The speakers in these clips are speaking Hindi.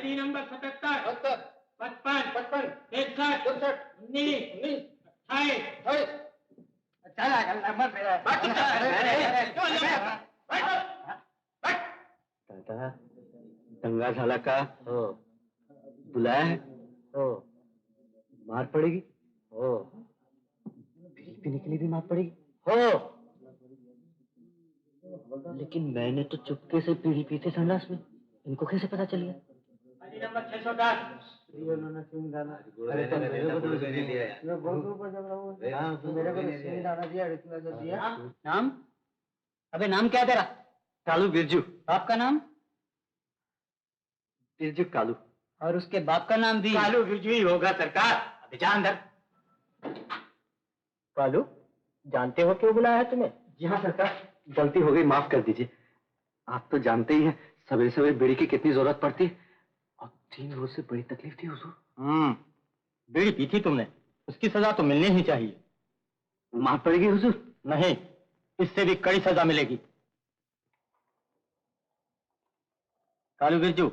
ID नंबर 77 55 55 63 63 19 28 चला नंबर मेरा दादा दंगा झाला का? हो. बुलाया है? हो. मार पड़ेगी? हो. बीड़ी पीने के लिए भी मार पड़ेगी? हो. लेकिन मैंने तो चुपके से बीड़ी पी थी संडास में, इनको कैसे पता चल गया? ID नंबर 610 नाम? अबे नाम क्या तेरा? कालू बिरजू. बाप का नाम? बिरजू कालू. और उसके बाप का नाम भी कालू बिरजू ही होगा सरकार। अभी जा अंदर। कालू, जानते हो क्यों बुलाया है तुम्हें? जी हाँ सरकार। गलती हो गई, माफ कर दीजिए. आप तो जानते ही हैं सवेरे सवेरे बीड़ी की कितनी जरूरत पड़ती है, और 3 रोज से बड़ी तकलीफ थी हुजूर. बीड़ी पी थी तुमने, उसकी सजा तो मिलनी ही चाहिए. माफ पड़ेगी हुजूर? नहीं, इससे भी कड़ी सजा मिलेगी. कालू बिरजू,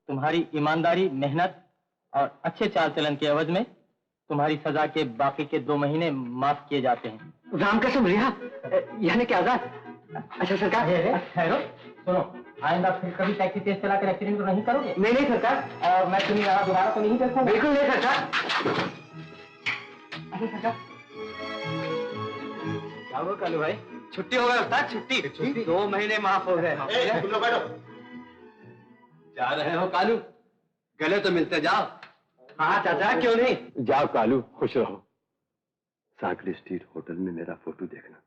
तुम्हारी ईमानदारी, मेहनत और अच्छे चाल चलन के एवज में तुम्हारी सजा के बाकी के 2 महीने माफ किए जाते हैं. राम कसम रिहा, यानी क्या आजाद? अच्छा सरकार. ठहरो, सुनो, आइंदा फिर कभी टैक्सी तेज चलाकर एक्सीडेंट तो नहीं करोगे? नहीं नहीं सरकार. और मैं तुम्हें यहाँ दोबारा तो नहीं देखूंगा? बिल्कुल नहीं सरकार. अच्छा सरकार. क्या हुआ कालू भाई? छुट्टी हो गई उस्ताद, छुट्टी. 2 महीने माफ हो गए. तुम लोग बैठो। जा रहे हो कालू? गले तो मिलते जाओ. हाँ चाचा, क्यों नहीं? जाओ कालू, खुश रहो. साकरी स्ट्रीट होटल में मेरा फोटो देखना,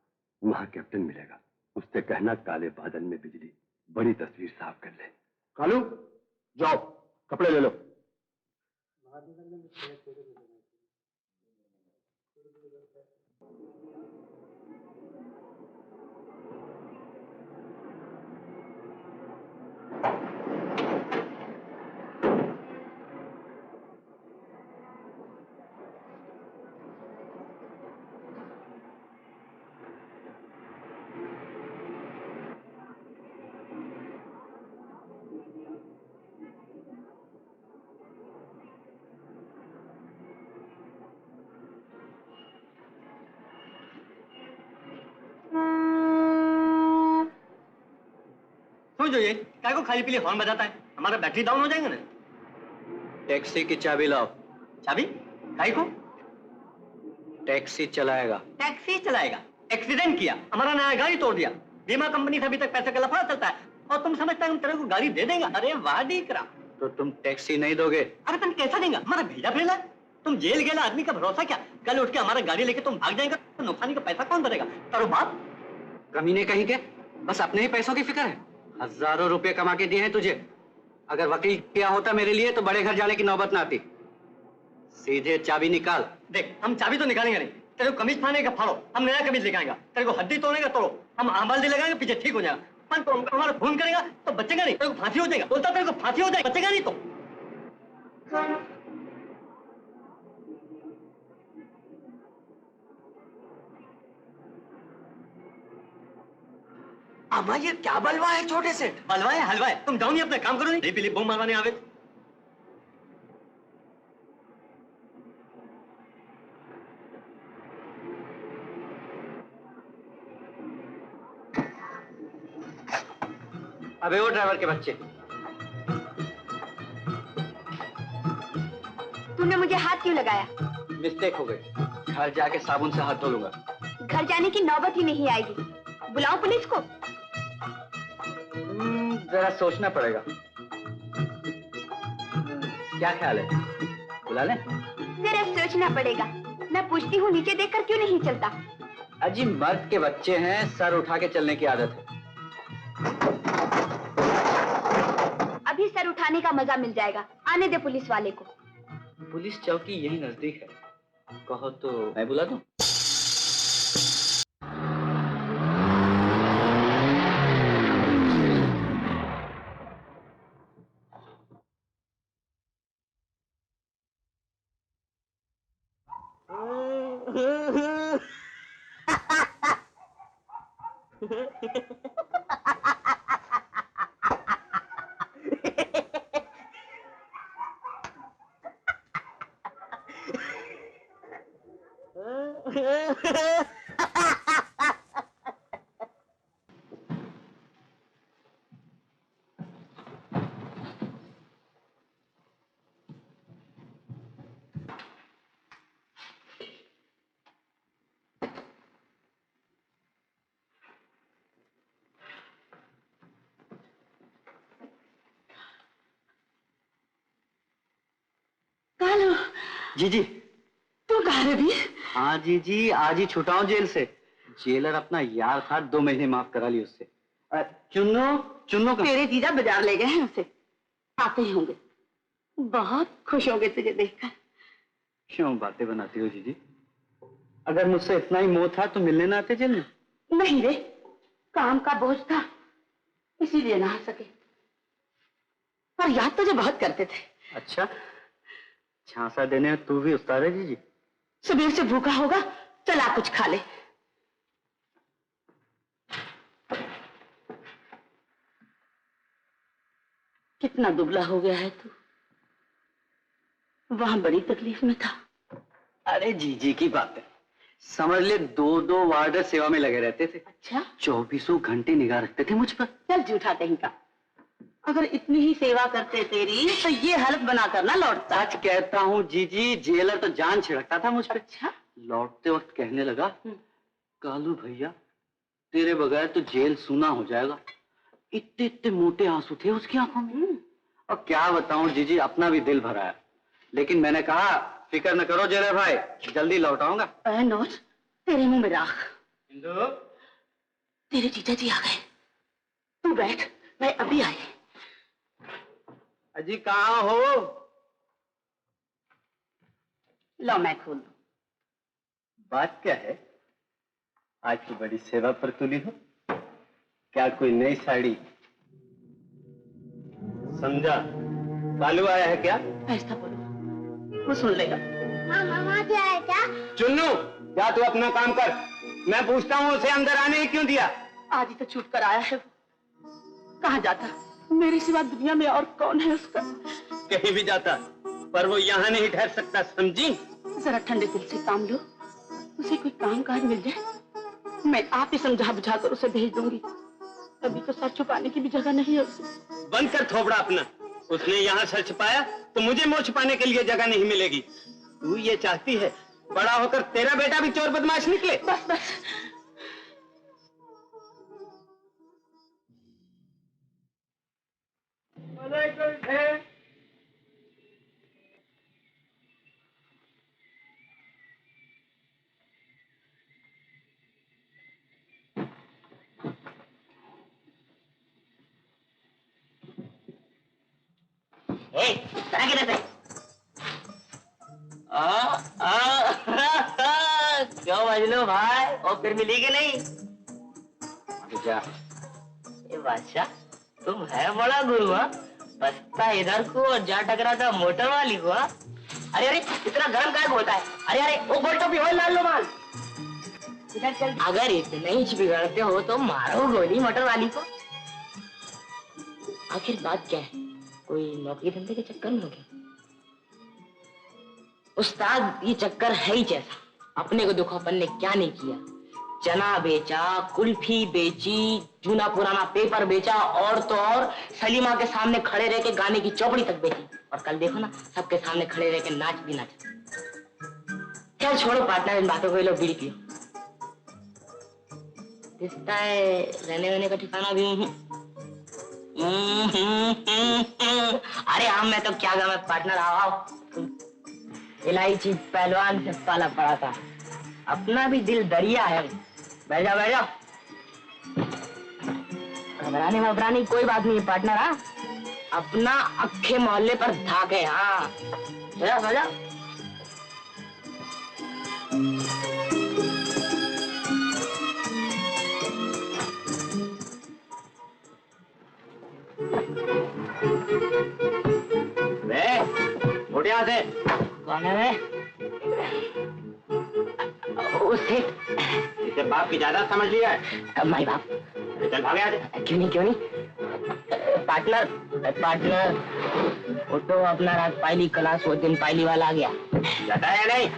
वहां कैप्टन मिलेगा. उससे कहना काले बादल में बिजली बड़ी तस्वीर साफ कर ले. कालू जाओ, कपड़े ले लो. जो ये काय को खाली पीली हॉर्न बजाता है, हमारा बैटरी डाउन हो जाएगा ना. टैक्सी की चाबी लाओ. चाबी? काय को? टैक्सी चलाएगा. टैक्सी चलाएगा? एक्सीडेंट किया, हमारा नया गाड़ी तोड़ दिया, बीमा कंपनी से अभी तक पैसे का लफड़ा चलता है, और तुम समझता है हम तेरे को गाड़ी दे देंगे? अरे वाह डीकरा. तो तुम टैक्सी नहीं दोगे? अरे तुम कैसा देंगे? हमारा भेजा भेजा. तुम जेल गेला आदमी का भरोसा क्या? कल उठ के हमारा गाड़ी लेके तुम भाग जाएगा तो नुकसानी का पैसा कौन भरेगा? करो बाप. कमीने कहीं के, बस अपने ही पैसों की फिक्र है. हजारों रुपए कमा के दिए हैं तुझे. अगर वकील किया होता मेरे लिए तो बड़े घर जाने की नौबत ना आती. सीधे चाबी निकाल. देख, हम चाबी तो निकालेंगे नहीं. तेरे को कमीज फाड़ने का फाड़ो, हम नया कमीज लेके आएंगे. तेरे को हड्डी तोड़ने का तोड़ो, हम आंबाल लगाएंगे, पीछे ठीक हो जाएगा. पर तो हमारा खून करेगा तो बचेगा नहीं. तेरे को फांसी हो जाएगा. बोलता तेरे को फांसी हो जाएगा, बचेगा नहीं तो. अम्मा ये क्या बलवा है छोटे से? बलवा है, हलवा है. तुम जाओ नहीं, अपना काम करो. नहीं पीली बम मारवाने आवे. अबे वो ड्राइवर के बच्चे, तूने मुझे हाथ क्यों लगाया? मिस्टेक हो गई. घर जाके साबुन से हाथ धो लूंगा. घर जाने की नौबत ही नहीं आएगी. बुलाओ पुलिस को? जरा सोचना पड़ेगा. क्या ख्याल है, बुला लें? जरा सोचना पड़ेगा. मैं पूछती हूँ, नीचे देखकर क्यों नहीं चलता? अजी मर्द के बच्चे हैं, सर उठा के चलने की आदत है. अभी सर उठाने का मजा मिल जाएगा. आने दे पुलिस वाले को. पुलिस चौकी यही नजदीक है, कहो तो मैं बुला दूं? जी तू कहाँ रे भी? हाँ जी आज ही छूटा हूँ जेल से। जेलर अपना यार था, 2 महीने माफ करा ली उससे। चुन्नू का तेरे जीजा बाजार ले गए हैं उसे, आते ही होंगे, बहुत खुश होंगे तुझे देखकर। क्यों बातें बनाती हो जीजी? अगर मुझसे इतना ही मोह था तो मिलने ना आते जेल में? नहीं रे, काम का बोझ था इसीलिए ना आ सके, पर याद तुझे बहुत करते थे। अच्छा, झांसा देने में तू भी उस्ताद है जीजी? सुबह से भूखा होगा, चला कुछ खा ले। कितना दुबला हो गया है तू, वहां बड़ी तकलीफ में था। अरे जीजी की बात है, समझ ले 2 वार्डर सेवा में लगे रहते थे। अच्छा, 24 घंटे निगाह रखते थे मुझ पर। चल झूठा कहीं का, अगर इतनी ही सेवा करते तेरी तो ये हालत बना कर ना लौटता। सच कहता हूँ जीजी, जेलर तो जान छिड़कता था मुझ पे। अच्छा, लौटते वक्त कहने लगा, कालू भैया तेरे बगैर तो जेल सूना हो जाएगा। इतने इतने मोटे आंसू थे उसकी आंखों में। और क्या बताऊं जीजी, अपना भी दिल भरा है, लेकिन मैंने कहा फिक्र न करो जेलर भाई, जल्दी लौट आऊंगा। नोट तेरे मुंह में राख। इंदु, तेरे जीजा जी आ गए, तू बैठ, मैं अभी आई। अजी कहाँ हो? लो मैं खोल दूं। बात क्या है? आज की बड़ी सेवा पर तुली हो क्या? कोई नई साड़ी? समझा, कालू आया है क्या? ऐसा बोलो, वो सुन लेगा। मामा क्या है क्या? चुन्नू, जा तू अपना काम कर। मैं पूछता हूँ उसे अंदर आने ही क्यों दिया? आज ही तो छूट कर आया है वो, कहाँ जाता? मेरे सिवा दुनिया में और कौन है उसका? कहीं भी जाता, पर वो यहाँ नहीं ठहर सकता, समझी? जरा ठंडे दिल से काम लो, उसे कोई काम काज मिल जाए, मैं आप ही समझा बुझा कर उसे भेज दूंगी। अभी तो सर छुपाने की भी जगह नहीं है उसे। बंद कर थोपड़ा अपना। उसने यहाँ सर छुपाया तो मुझे मुंह छुपाने के लिए जगह नहीं मिलेगी। तू ये चाहती है बड़ा होकर तेरा बेटा भी चोर बदमाश निकले? बस बस, क्यों मजनू भाई, और फिर मिली कि नहीं? ये बादशाह, तुम है बड़ा गुरु। बसता इधर को और जा टकराता मोटर वाली को। अरे अरे, इतना गर्म काहे होता है? अरे अरे, वो बोल टोपी हो, लाल लो माल। इधर चल। अगर इतने ही बिगड़ते हो तो मारो गोली मोटर वाली को। आखिर बात क्या है? कोई नौकरी धंधे के चक्कर में हो गया? उस्ताद, ये चक्कर है ही जैसा। अपने को देखो, अपन ने क्या नहीं किया। चना बेचा, कुल्फी बेची, जूना पुराना पेपर बेचा, और तो और सलीमा के सामने खड़े रह के गाने की चौपड़ी तक बेची। और कल देखो ना, सबके सामने खड़े रह के नाच भी नाचा। क्या छोड़ो पार्टनर, इन बातों को, ये लो बीड़ी पियो। दिखता है रहने वहने का ठिकाना भी। अरे हम में तो क्या गया पार्टनर, आओ। इलायची पहलवान से पाला पड़ा था, अपना भी दिल दरिया है। बैठ जाओ बैठ जाओ, घबराने वबराने कोई बात नहीं है पार्टनर। हाँ, अपना अक्खे मोहल्ले पर धाक है। हाँ, बैठ जाओ बैठ जाओ। उठ यहाँ से। कौन है वे? उसे इसे बाप की ज्यादा समझ लिया है। माई बाप। चल भाग यहाँ से। क्यों नहीं क्यों नहीं। पार्टनर पार्टनर, वो तो अपना रात पायली क्लास, वो दिन पायली वाला आ गया। जाता है या नहीं?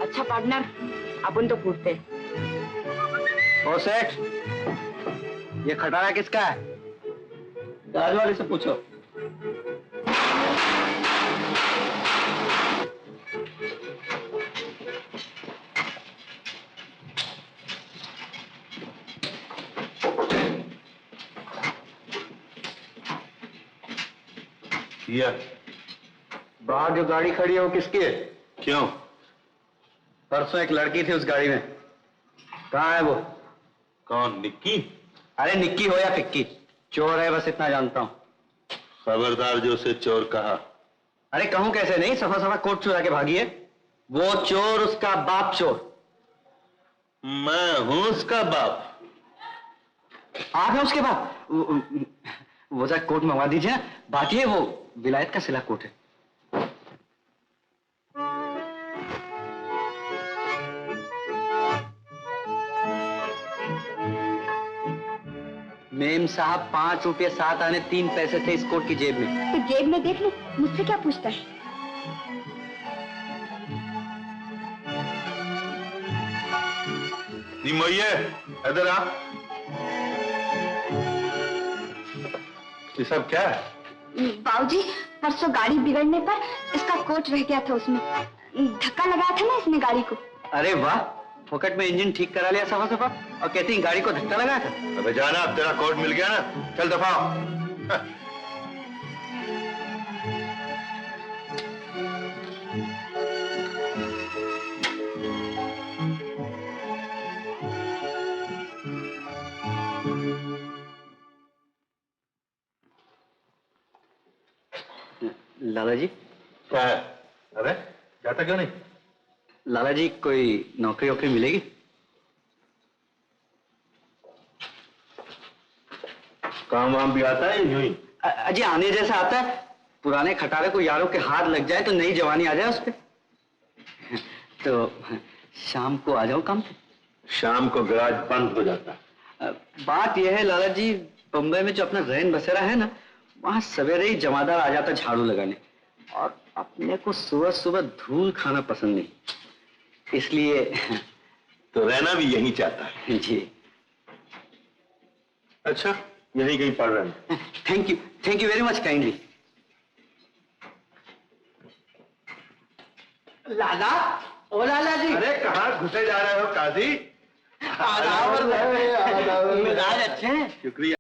अच्छा पार्टनर, अपन तो पूछते। ओ सेठ, ये खटारा किसका है? गाड़ी वाले से पूछो। ये बाहर जो गाड़ी खड़ी है वो किसकी है? क्यों? परसों एक लड़की थी उस गाड़ी में, कहाँ है वो? कौन? निक्की? अरे निक्की हो या फिक्की, चोर है बस इतना जानता हूँ। खबरदार जो उसे चोर कहा। अरे कहूँ कैसे नहीं, सफा सफा कोट चुरा के भागी है। वो चोर, उसका बाप चोर। मैं हूं उसका बाप। आप है उसके बाप? वो जरा कोट मंगवा दीजिए ना, बात ये वो विलायत का सिला कोट है। मेम साहब 5 रुपये 7 आने 3 पैसे थे इस कोट की जेब में। तो जेब में देख लो, मुझसे क्या पूछता है? निमोये, इधर आ। ये सब क्या है? बाबूजी, परसों गाड़ी बिगड़ने पर इसका कोट रह गया था, उसमें धक्का लगाया था ना इसने गाड़ी को। अरे वाह, फोकट में इंजन ठीक करा लिया सफा सफा, और कहती हैं गाड़ी को धक्का लगाया था। अबे जाना, अब तेरा कोट मिल गया ना, चल दफा हो। लाला जी। क्या है? अबे जाता क्यों नहीं? लाला जी, कोई नौकरी वोकरी मिलेगी? काम वाम भी आता है यूं ही? अजी आने जैसा आता है, पुराने खटारे को यारों के हाथ लग जाए तो नई जवानी आ जाए उस पे। तो शाम को आ जाओ काम पे। शाम को गैराज बंद हो जाता है। बात यह है लाला जी, बम्बई में जो अपना रैन बसेरा है ना, वहां सवेरे ही जमादार आ जाता झाड़ू लगाने, और अपने को सुबह सुबह धूल खाना पसंद नहीं, इसलिए। तो रहना भी यहीं चाहता है? जी। अच्छा, यहीं कहीं पढ़ रहे हैं? Thank you very much kindly. Lala, ओ लाला जी। अरे कहाँ घुसे जा रहे हो काजी? मिजाज अच्छे हैं। शुक्रिया।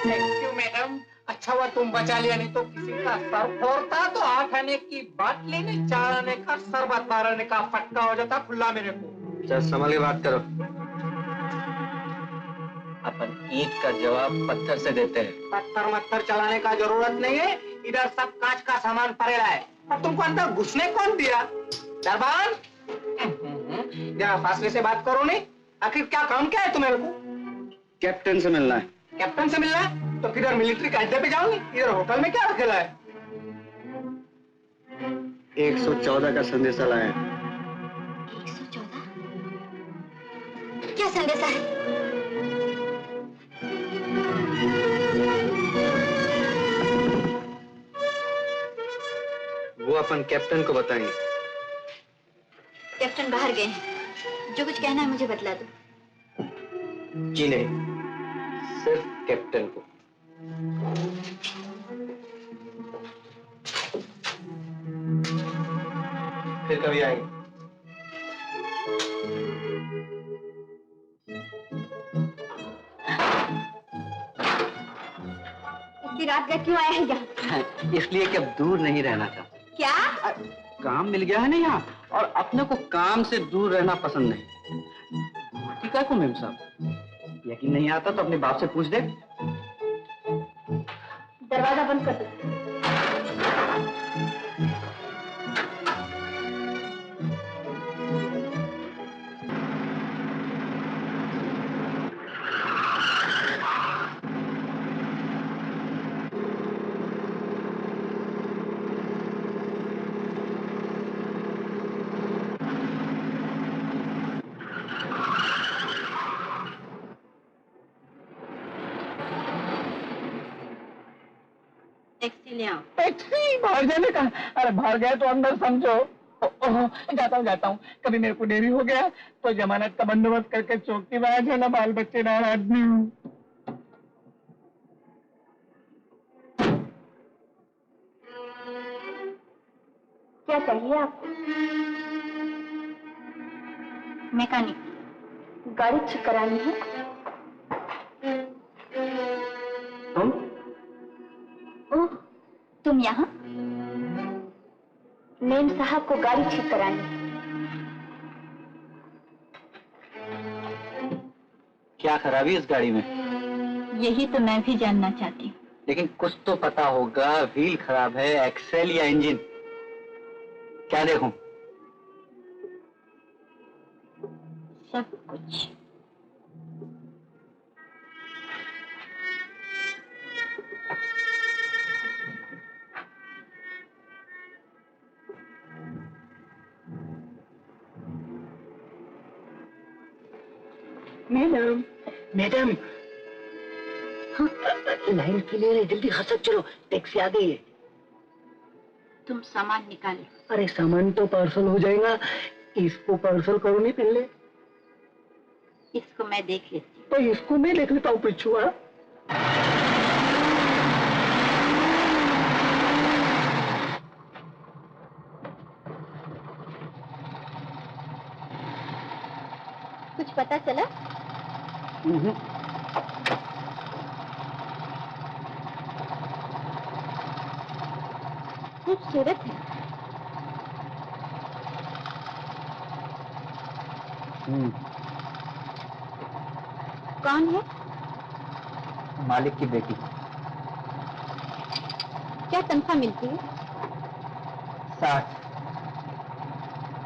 थैंक यू मैडम, अच्छा हुआ तुम बचा लिया, नहीं तो किसी का सर फोड़ता तो 8 आने की बात लेने, 4 आने का सर 12 आने का फटका हो जाता खुला मेरे को। चल संभल के बात करो। अपन ईंट का जवाब पत्थर से देते हैं। पत्थर मत्थर चलाने का जरूरत नहीं है, इधर सब कांच का सामान पड़ेला है, और तुमको अंदर घुसने कौन दिया? दरबान, जरा फासले से बात करो। नहीं, आखिर क्या काम क्या है तुम्हें? कैप्टन से मिलना है। कैप्टन से मिलना है तो किधर मिलिट्री के अड्डे पे जाओगे? इधर होटल में क्या रखेला है? 114 का संदेशा लाए। 114? क्या संदेशा है? वो अपन कैप्टन को बताएंगे। कैप्टन बाहर गए हैं, जो कुछ कहना है मुझे बतला दो। जी नहीं, सिर्फ कैप्टन को। फिर कभी आएंगे। इतनी रात गए क्यों आया है यहाँ? इसलिए कि अब दूर नहीं रहना चाहता। क्या? काम मिल गया है ना यहाँ, और अपने को काम से दूर रहना पसंद नहीं। दूर का को मेम साहब, यकीन नहीं आता तो अपने बाप से पूछ दे। दरवाजा बंद कर दो। टैक्सी ले आओ। टैक्सी बाहर जाने का? अरे बाहर गए तो अंदर समझो। जाता हूँ। कभी मेरे को देरी हो गया तो जमानत का बंदोबस्त करके चौकी में आ जाना, बाल बच्चे नाराज आदमी हूँ। क्या चाहिए आपको? मैकेनिक, गाड़ी ठीक करानी है। तुम? ओह, तुम यहाँ? मेम साहब को गाड़ी ठीक करानी है। क्या खराबी है इस गाड़ी में? यही तो मैं भी जानना चाहती हूँ। लेकिन कुछ तो पता होगा, व्हील खराब है, एक्सेल या इंजन? क्या देखूं? सब कुछ। मैडम, मैडम, हाँ? लाइन क्लियर है, जल्दी खसक चलो, टैक्सी आ गई है। तुम सामान निकालो। अरे सामान तो पार्सल हो जाएगा, इसको पार्सल करो नहीं पहले। इसको मैं देख लेती हूँ। तो इसको मैं देख लेता हूँ पिछुआ। कुछ पता चला? खूबसूरत है। कौन है? मालिक की बेटी। क्या तनख्वाह मिलती है? 60।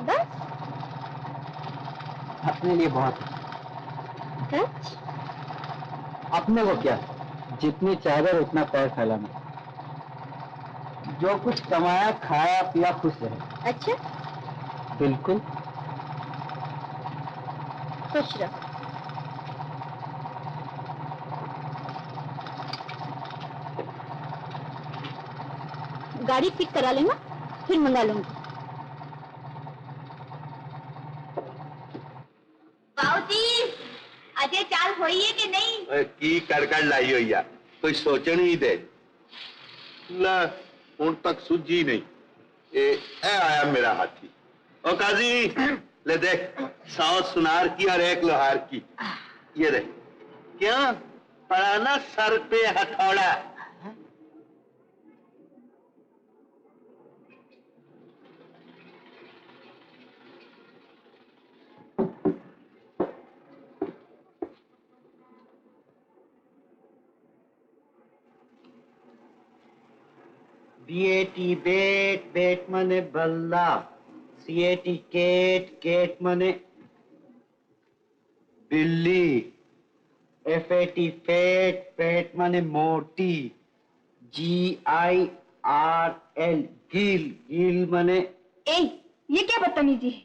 बस? अपने लिए बहुत है। सच? अपने को क्या, जितनी चादर उतना पैर फैलाना। जो कुछ कमाया खाया पिया खुश रहे। अच्छा, बिल्कुल। खुश रहो। गाड़ी ठीक करा लेना, फिर मंगा लूंगी। बाबूजी, अजय चाल होई है कि नहीं? की कड़कड़ लाई हुई है, कोई सोचन ही दे। ला हुण तक सूझी नहीं। ए आया मेरा हाथी। ओ काजी, ले देख, 100 सुनार की और 1 लोहार की। ये देख, क्या पड़ा ना सर पे हथौड़ा। बीएटी बेट, बेट मने बल्ला, सीएटी केट, केट मने बिल्ली, एफएटी फेट, फेट मने मोटी, GIRL गिल, गिल मने। ए, ये क्या बदतमीजी है?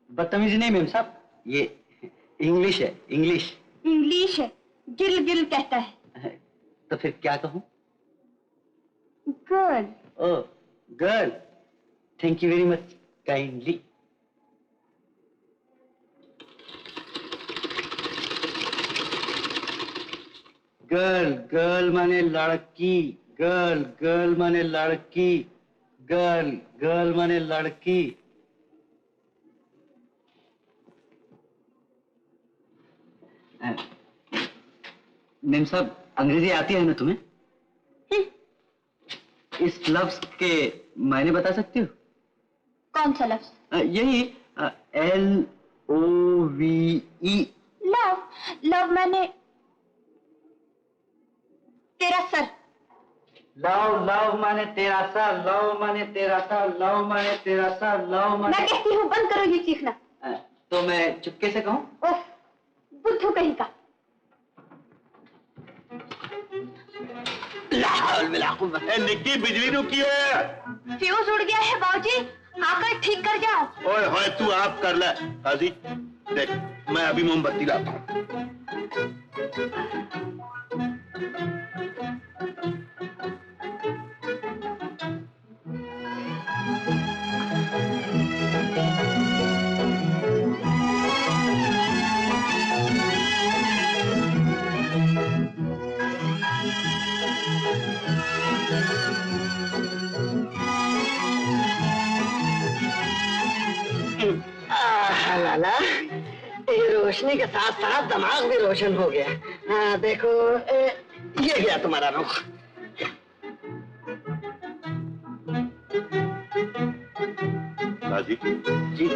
बदतमीजी नहीं मेम साहब, ये इंग्लिश है, इंग्लिश। इंग्लिश है, गिल गिल कहता है। तो फिर क्या कहूँ? Girl. Oh, girl. Thank you very much kindly. Girl, girl माने लड़की, girl, girl माने लड़की, girl, girl माने लड़की। मेम साहब, अंग्रेजी आती है ना तुम्हें? इस लफ्ज के मायने बता सकती हो? कौन सा लफ्ज? यही LOVE। लव। लव मैंने तेरा सर। लव, लव माने तेरा सर, लव माने तेरा सर, लव माने तेरा सर, लव माने। मैं कहती हूँ बंद करो ये चीखना। तो मैं चुपके से कहूँ? ओह, बुद्धू कहीं का। निक्की बिजली नु की है? फ्यूज उड़ गया है बाबूजी, आकर ठीक कर जाओ। ओए होए, तू आप कर ले। काजी, देख, मैं अभी मोमबत्ती लाता हूँ। लाला, ये रोशनी के साथ साथ दिमाग भी रोशन हो गया। हाँ देखो, ये गया तुम्हारा रुख। राजी जी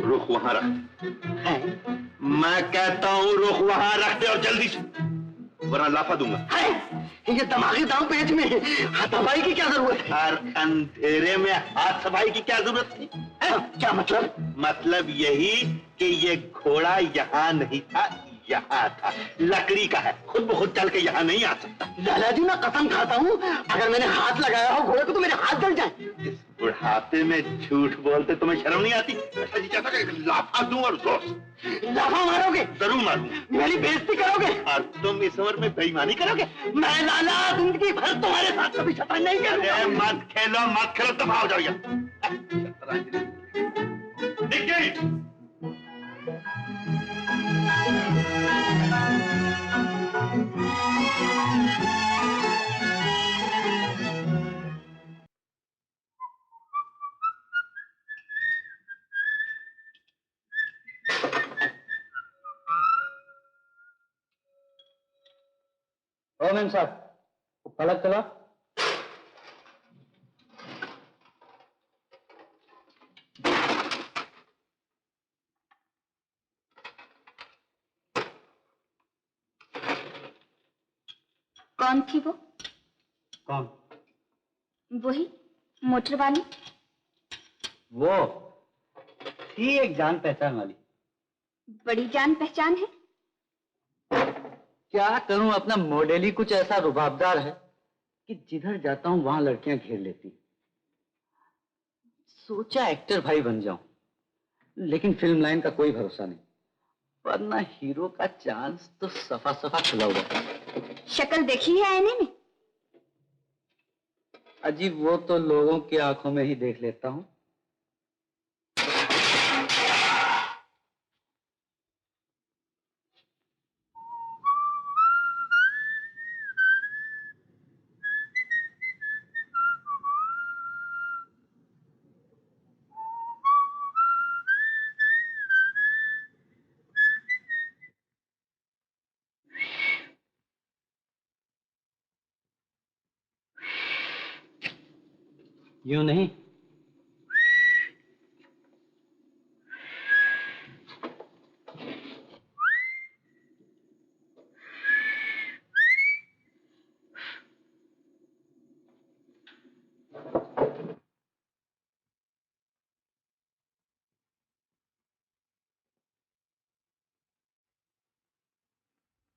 रुख वहां रख। मैं कहता हूँ रुख वहां रख दे और जल्दी से, वरना लाफा दूंगा। ये दिमागी दांव पेच में हाथापाई की क्या जरूरत है? हर अंधेरे में हाथ सफाई की क्या जरूरत थी? क्या मतलब? मतलब यही कि ये घोड़ा यहाँ नहीं था, यहाँ था, लकड़ी का है, खुद ब खुद चल के यहाँ नहीं आ सकता। लाला जी, मैं कसम खाता हूँ, अगर मैंने हाथ लगाया हो घोड़े को तो मेरे हाथ जल जाए। इस बुढ़ापे में झूठ बोलते तुम्हें शर्म नहीं आती? ऐसा जी चाहता कि लाफा दूं और जोर से। लाफा मारोगे? जरूर मारूंगा। मेरी बेइज्जती करोगे? और तुम इस उम्र में बेईमानी करोगे? मैं लाला जिंदगी भर तुम्हारे साथ कभी शतरंज नहीं करूंगा। अरे मत खेलो, दफा हो जाओ यहाँ। दिख गई? ओ मैम साहब, पलक चला। कौन थी वो? कौन? वही मोटर वाली। वो थी एक जान पहचान वाली। बड़ी जान पहचान है। क्या करूं, अपना मॉडल ही कुछ ऐसा रुबाबदार है कि जिधर जाता हूं वहां लड़कियां घेर लेती। सोचा एक्टर भाई बन जाऊं, लेकिन फिल्म लाइन का कोई भरोसा नहीं, वरना हीरो का चांस तो सफा सफा खुला हुआ है। शक्ल देखी है आईने में? अजीब, वो तो लोगों की आंखों में ही देख लेता हूं। यूं नहीं,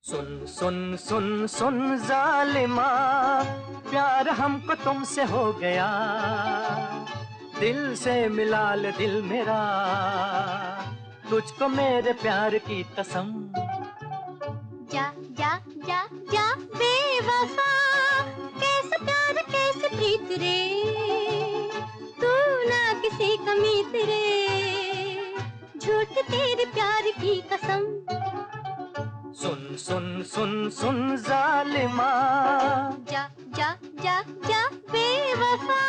सुन सुन सुन सुन जालिमा, प्यार हमको तुमसे हो गया, दिल से मिला ले दिल मेरा, तुझको मेरे प्यार की कसम। जा जा जा जा बेवफा, कैसे प्यार कैसे प्रीत रे, तू ना किसी का मीत रे, झूठ तेरे प्यार की कसम। सुन सुन सुन सुन जालिमा, जा जा जा जा बेवफा।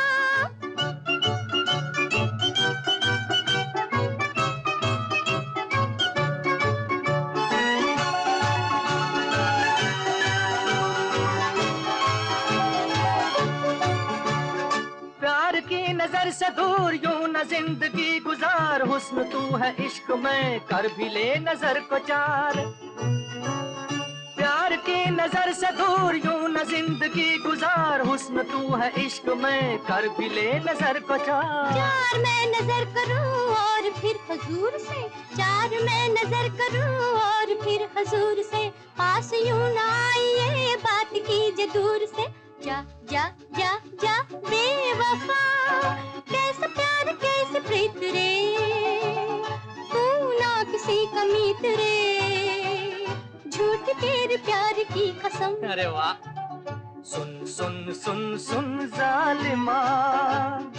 प्यार की नजर से दूर यूं न जिंदगी गुजार, हुस्न तू है इश्क में कर भी ले नजर को चार। प्यार की नजर से दूर यूं न जिंदगी गुजार, हुस्न तू है इश्क में कर भी ले नजर को चार। चार मैं नजर करूं और फिर हुजूर से, चार मैं नजर करूं और फिर हुजूर से, पास यूं ना आइए बात कीजिए दूर से। जा जा जा जा बेवफा, कैसे प्यार कैसे प्रीत रे, तू ना किसी का मीत रे, झूठ तेरे प्यार की कसम। अरे वाह। सुन सुन सुन सुन जालिमा,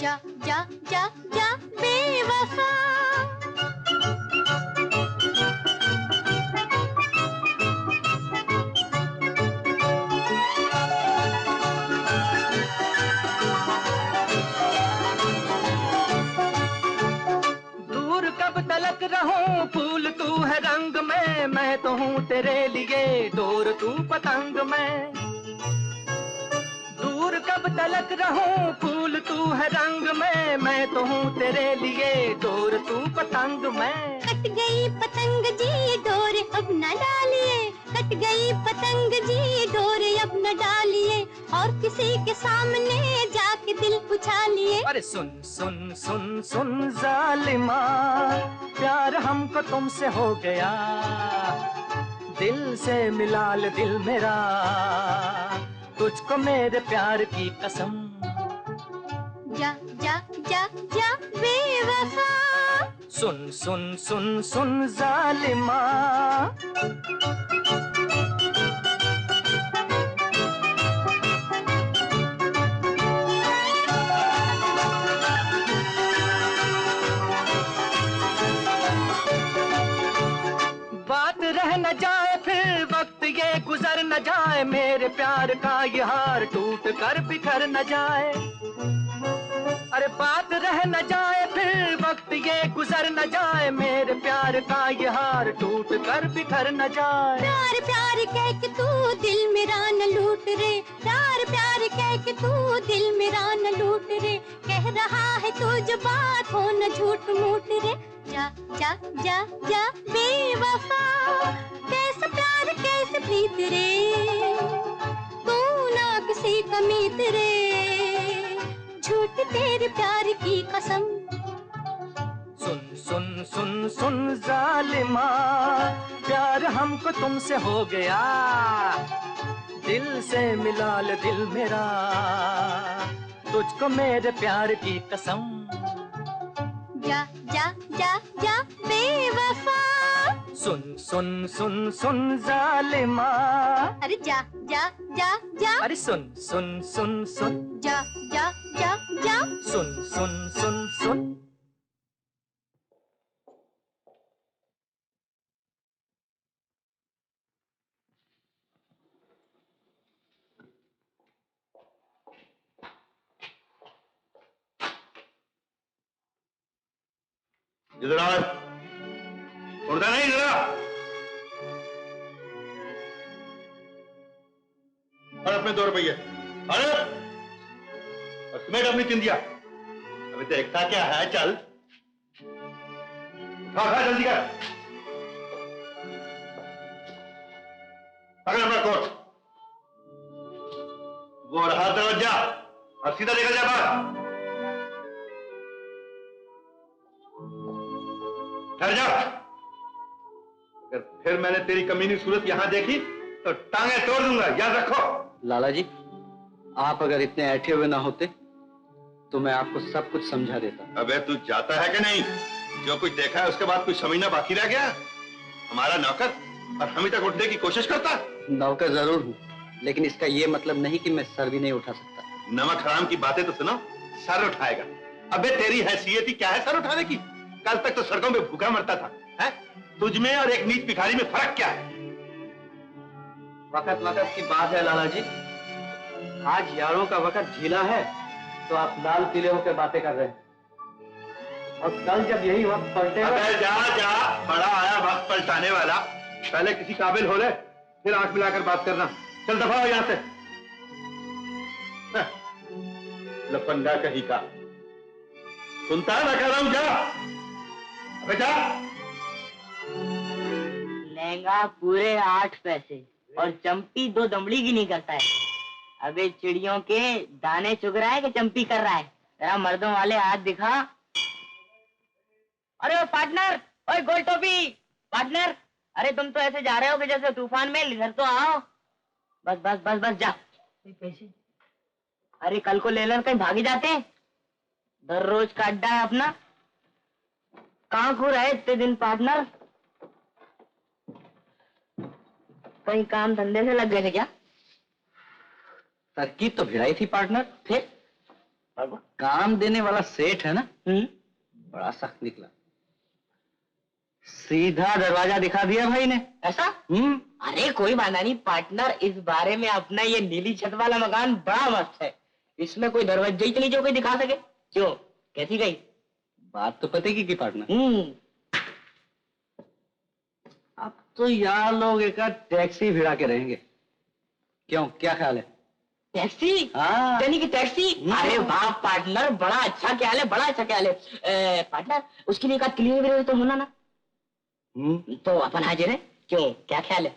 जा जा जा जा बेवफा। दूर कब तलक रहूं फूल तू है रंग में, मैं तो हूँ तेरे लिए डोर तू पतंग में। दूर कब तलक रहूं फूल तू है रंग में, मैं तो हूँ तेरे लिए डोर तू पतंग में। कट गई पतंग जी डोर अब न डालिए, कट गई पतंग जी डोर अब न डालिए, और किसी के सामने जाके दिल उछालिए। अरे सुन सुन सुन सुन जालिमा, प्यार हमको तुमसे हो गया, दिल से मिला ले दिल मेरा, तुझको मेरे प्यार की कसम। जा जा जा जा बेवफा, सुन सुन सुन सुन जालिमा। बात रह न जाए फिर वक्त ये गुजर न जाए, मेरे प्यार का ये हार टूट कर बिखर न जाए। अरे बात रह न जाए फिर वक्त ये गुजर न जाए, मेरे प्यार का ये हार टूट कर बिखर न जाए। प्यार प्यार कह के तू दिल मेरा न लूट रे, प्यार प्यार कह के तू दिल मेरा न लूट रे, कह रहा है तू जो बात हो न झूठ मूठ रे। जा जा जा जा बेवफा, कैसा प्यार कैसे प्रीत रे, तू ना किसी का मीत रे, झूठ तेरे प्यार की कसम। सुन सुन सुन सुन जालिमा, प्यार हमको तुमसे हो गया, दिल से मिला ले दिल मेरा, तुझको मेरे प्यार की कसम। जा जा जा जा बेवफा, सुन सुन सुन सुन जालिमा। अरे जा जा जा जा, अरे सुन सुन सुन सुन, जा जा जा जा, सुन सुन सुन सुन। इधर आ, उड़ता नहीं इधर आ। और अपने 2 रुपये, अरे और तुम्हें अपनी चिंदिया, अभी देखता क्या है, चल खा जल्दी कर, पकड़ अपना कोट, वो रहा दरवाजा और सीधा निकल जा बाहर। ठहर जा, अगर फिर मैंने तेरी कमीनी सूरत यहां देखी तो टांगे तोड़ दूंगा, याद रखो। लाला जी, आप अगर इतने ऐठे हुए ना होते तो मैं आपको सब कुछ समझा देता। अबे तू जाता है कि नहीं? जो कुछ देखा है उसके बाद कुछ समझना बाकी रह गया? हमारा नौकर और हम ही तक उठने की कोशिश करता। नौकर जरूर हूँ, लेकिन इसका ये मतलब नहीं कि मैं सर भी नहीं उठा सकता। नमक हराम की बातें तो सुनो, सर उठाएगा। अबे तेरी हैसियत ही क्या है सर उठाने की? कल तक तो सड़कों में भूखा मरता था, है? तुझ में और एक नीच भिखारी में फर्क क्या है? वक्त वक्त की बात है लाला जी, आज यारों का वक्त झीला है तो आप लाल पीले होकर बातें कर रहे हैं, और कल जब यही वक्त पलटेगा। अबे जा जा, बड़ा आया वक्त पलटाने वाला। पहले किसी काबिल हो ले, फिर आंख मिलाकर बात करना। चल दफा हो यहां से। लफंगा कहीं का सुनता है, मैं कह रहा हूं जा। अबे जा। लहंगा पूरे 8 पैसे और चंपी 2 दमड़ी की नहीं करता है। अबे चिड़ियों के दाने चुग रहा है कि चंपी कर रहा है? जरा मर्दों वाले हाथ दिखा। अरे पार्टनर, ओए गोल टोपी पार्टनर, अरे तुम तो ऐसे जा रहे हो कि जैसे तूफान में, इधर तो आओ। बस बस बस बस जा। पैसे अरे कल को ले लेना, कहीं भागी जाते हैं। दररोज का अड्डा है अपना। कहाँ खो रहा है इतने दिन पार्टनर? कहीं काम धंधे से लग गए थे क्या? तरकीब तो भिड़ाई थी पार्टनर, फिर काम देने वाला सेठ है ना, बड़ा सख्त निकला। सीधा दरवाजा दिखा दिया भाई ने। ऐसा? अरे कोई बात नहीं पार्टनर, इस बारे में अपना ये नीली छत वाला मकान बड़ा मस्त है, इसमें कोई दरवाजा ही तो नहीं जो कोई दिखा सके। क्यों, कैसी गई बात? तो पते की पार्टनर। अब तो यार लोग एक टैक्सी भिड़ा के रहेंगे। क्यों, क्या ख्याल है? टैक्सी? हाँ। यानी कि टैक्सी? अरे वाह पार्टनर, बड़ा अच्छा ख्याल है, बड़ा अच्छा ख्याल है। पार्टनर, उसके लिए एक क्लियर तो होना ना। तो अपन हाजिर है। क्यों, क्या ख्याल है?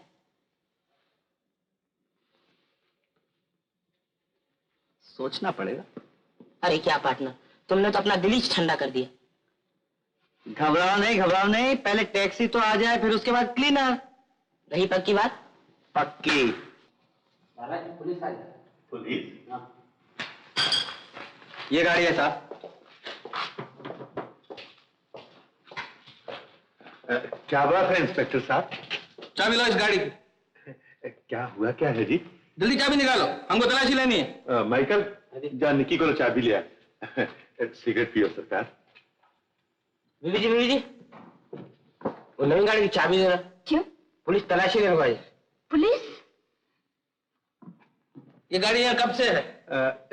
सोचना पड़ेगा। अरे क्या पार्टनर, तुमने तो अपना दिल ही ठंडा कर दिया। घबराओ नहीं, पहले टैक्सी तो आ जाए, फिर उसके बाद क्लीनर। रही पक्की बात? पक्की। पुलिस? ये गाड़ी है साहब। क्या बात है इंस्पेक्टर साहब? चाबी लो इस गाड़ी की। क्या हुआ, क्या है जी? जल्दी चाबी निकालो, हमको तलाशी लेनी है। माइकल, जा निक्की को चाबी लिया। सिगरेट पियो सरकार। बीबी जी, वो नई गाड़ी की चाबी दे रहा। क्यों? पुलिस तलाशी ले भाई। पुलिस? ये गाड़ी यहाँ कब से है?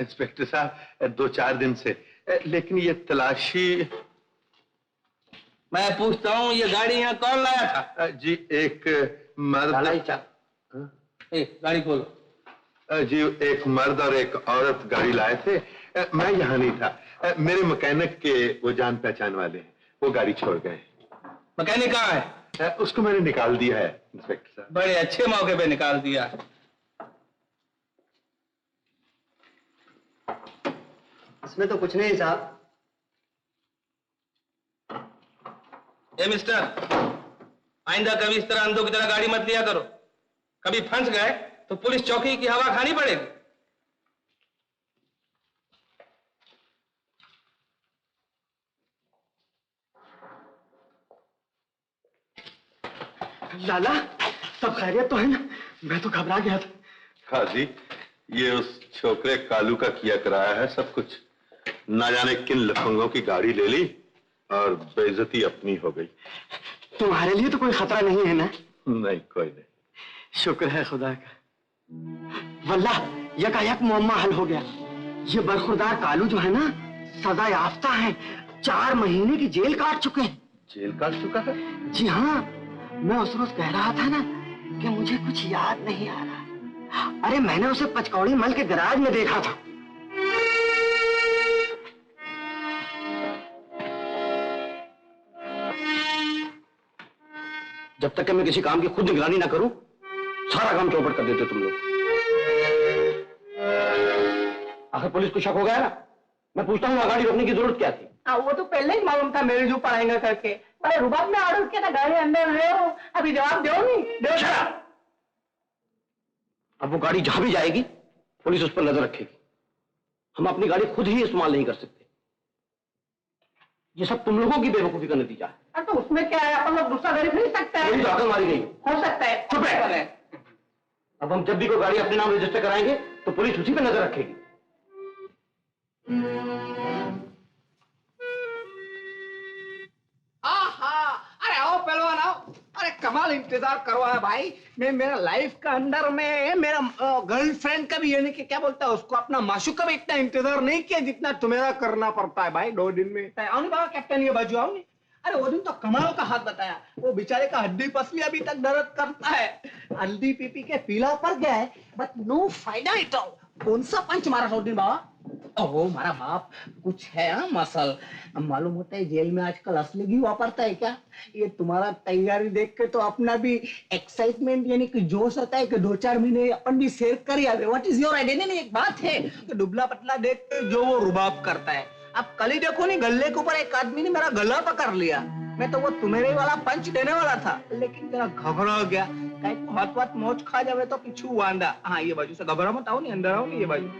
इंस्पेक्टर साहब 2-4 दिन से, लेकिन ये तलाशी। मैं पूछता हूँ, ये गाड़ी यहाँ कौन लाया था? जी एक मर्द। गाड़ी खोलो। जी एक मर्द और एक औरत गाड़ी लाए थे। मैं यहाँ नहीं था। मेरे मैकेनिक के वो जान पहचान वाले हैं, वो गाड़ी छोड़ गए। मैकेनिक कहाँ है? उसको मैंने निकाल दिया है इंस्पेक्टर साहब। बड़े अच्छे मौके पे निकाल दिया। इसमें तो कुछ नहीं साहब। ए मिस्टर, आइंदा कभी इस तरह अंधों की तरह गाड़ी मत लिया करो। कभी फंस गए तो पुलिस चौकी की हवा खानी पड़ेगी। लाला, सब खैरियत तो है ना? मैं तो घबरा गया था। हाँ जी, ये उस छोकरे कालू का किया कराया है सब कुछ। ना जाने किन लफंगों की गाड़ी ले ली और बेइज्जती अपनी हो गई। तुम्हारे लिए तो कोई खतरा नहीं है ना? नहीं, कोई नहीं। शुक्र है खुदा का। वल्ला यकायक मुअम्मा हल हो गया। ये बरखुरदार कालू जो है ना, सजा याफ्ता है। 4 महीने की जेल काट चुके हैं। जेल काट चुका है? जी हाँ, मैं उस रोज कह रहा था ना कि मुझे कुछ याद नहीं आ रहा। अरे मैंने उसे पचकौड़ी मल के गैराज में देखा था। जब तक कि मैं किसी काम की खुद निगरानी ना करूं, सारा काम चौपट कर देते तुम लोग। आखिर पुलिस को शक हो गया ना। मैं पूछता हूँ, गाड़ी रोकने की जरूरत क्या थी? वो तो पहले ही मालूम था मेरे जो पढ़ाएंगे करके। बड़े रुबाब में ऑर्डर किया था, गाड़ी अंदर ले आओ। अभी जवाब दो नहीं दो। अब वो गाड़ी जहां भी जाएगी, पुलिस उस पर नजर रखेगी। हम अपनी गाड़ी खुद ही इस्तेमाल नहीं कर सकते। ये सब तुम लोगों की बेवकूफी का नतीजा है। तो उसमें क्या है, अपन लोग दूसरा गाड़ी खरीद सकते हैं। तो आकर मारी गई हो सकता है। चुप है। अब हम जब भी कोई गाड़ी अपने नाम रजिस्टर कराएंगे तो पुलिस उसी पे नजर रखेगी। अरे आओ पहलवान आओ। अरे कमाल इंतजार करवा है भाई। मैं मेरा लाइफ का अंदर में मेरा गर्लफ्रेंड का भी, यानी कि क्या बोलता है उसको, अपना माशूक का भी इतना इंतजार नहीं किया जितना तुम्हें करना पड़ता है भाई 2 दिन में। आओ नहीं बाबा कैप्टन, ये बाजू आओ नहीं। अरे वो दिन तो कमाल का हाथ बताया। वो बेचारे का हड्डी पसली अभी तक दर्द करता है। हल्दी पी के पीला पड़ गया है, बट नो फायदा इट ऑल। कौन सा पंच मारा था दिन बाबा? ओहो मारा बाप, कुछ है मसल। मालूम होता है जेल में आजकल असली घी वापरता है क्या? ये तुम्हारा तैयारी देख के तो अपना भी एक्साइटमेंट यानी कि जोश होता है कि 2-4 महीने अपन भी शेयर कर या। What is your idea? नहीं, एक बात है कि दुबला पतला देख के जो वो रुबाब करता है। अब कल ही देखो नहीं, गले के ऊपर एक आदमी ने मेरा गला पकड़ लिया। मैं तो वो तुम्हें वाला पंच देने वाला था, लेकिन जरा घबरा गया। कहीं हाथ वाथ मोच खा जावे तो पीछू वांदा। हाँ ये बाजू से घबरा मत, आओ नहीं अंदर आओ नहीं, ये बाजू।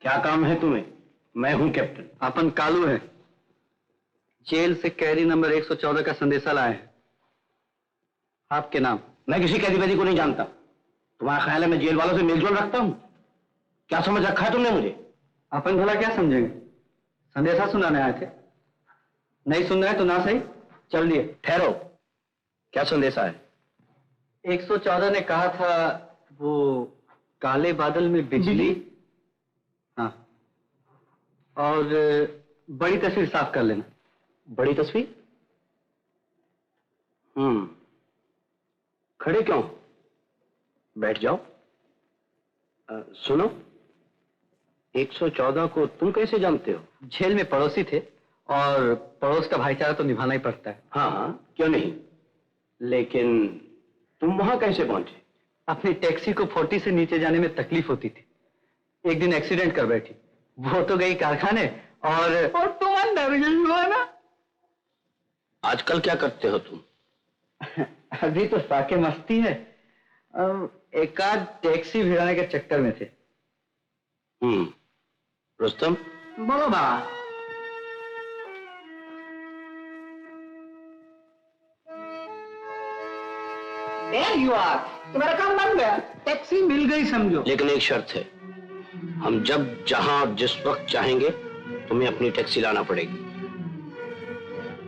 क्या काम है तुम्हें? मैं हूं कैप्टन। अपन कालू है, जेल से कैदी नंबर 114 का संदेशा लाए हैं। आपके नाम? मैं किसी कैदी वैदी को नहीं जानता। तुम्हारा ख्याल है मैं जेल वालों से मेलजोल रखता हूं? क्या समझ रखा है तुमने मुझे? अपन भला क्या समझेंगे, संदेशा सुनाने आए थे। नहीं सुन रहे तो ना सही, चल दिए। ठहरो, क्या संदेशा है? 114 ने कहा था वो काले बादल में बिजली, हाँ, और बड़ी तस्वीर साफ कर लेना। बड़ी तस्वीर? खड़े क्यों? बैठ जाओ। सुनो, 114 को तुम कैसे जानते हो? जेल में पड़ोसी थे और पड़ोस का भाईचारा तो निभाना ही पड़ता है। हाँ हाँ, क्यों नहीं, लेकिन तुम वहां कैसे पहुंचे? अपनी टैक्सी को 40 से नीचे जाने में तकलीफ होती थी। एक दिन एक्सीडेंट कर बैठी, वो तो गई कारखाने और तुम अंदर गई हुआ ना। आजकल क्या करते हो तुम? अभी तो साके मस्ती है, एक आध टैक्सी भिड़ाने के चक्कर में थे। रुस्तम, बोलो बा। There you are. तुम्हारा काम बन गया, टैक्सी मिल गई समझो। लेकिन एक शर्त है, हम जब जहां और जिस वक्त चाहेंगे तुम्हें अपनी टैक्सी लाना पड़ेगी।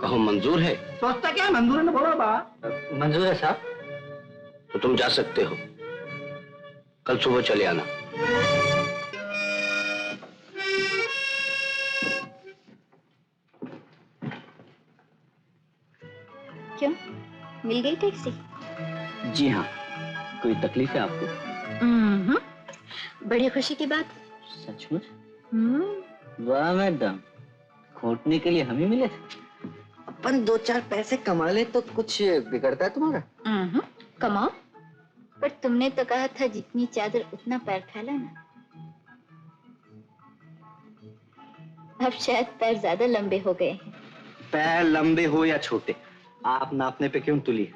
कहो मंजूर है? सोचता क्या मंजूर है ना, बोलो बा। मंजूर है साहब। तो तुम जा सकते हो, कल सुबह चले आना। क्यों, मिल गई टैक्सी? जी हाँ, कोई तकलीफ है आपको? बड़ी खुशी की बात। सचमुच? वाह मैडम, खोटने के लिए हम ही मिले थे। अपन 2-4 पैसे कमा ले तो कुछ बिगड़ता है तुम्हारा? कमाओ, पर तुमने तो कहा था जितनी चादर उतना पैर फैलाना। अब शायद पैर ज्यादा लंबे हो गए हैं। पैर लंबे हो या छोटे, आप नापने पे क्यों तुली?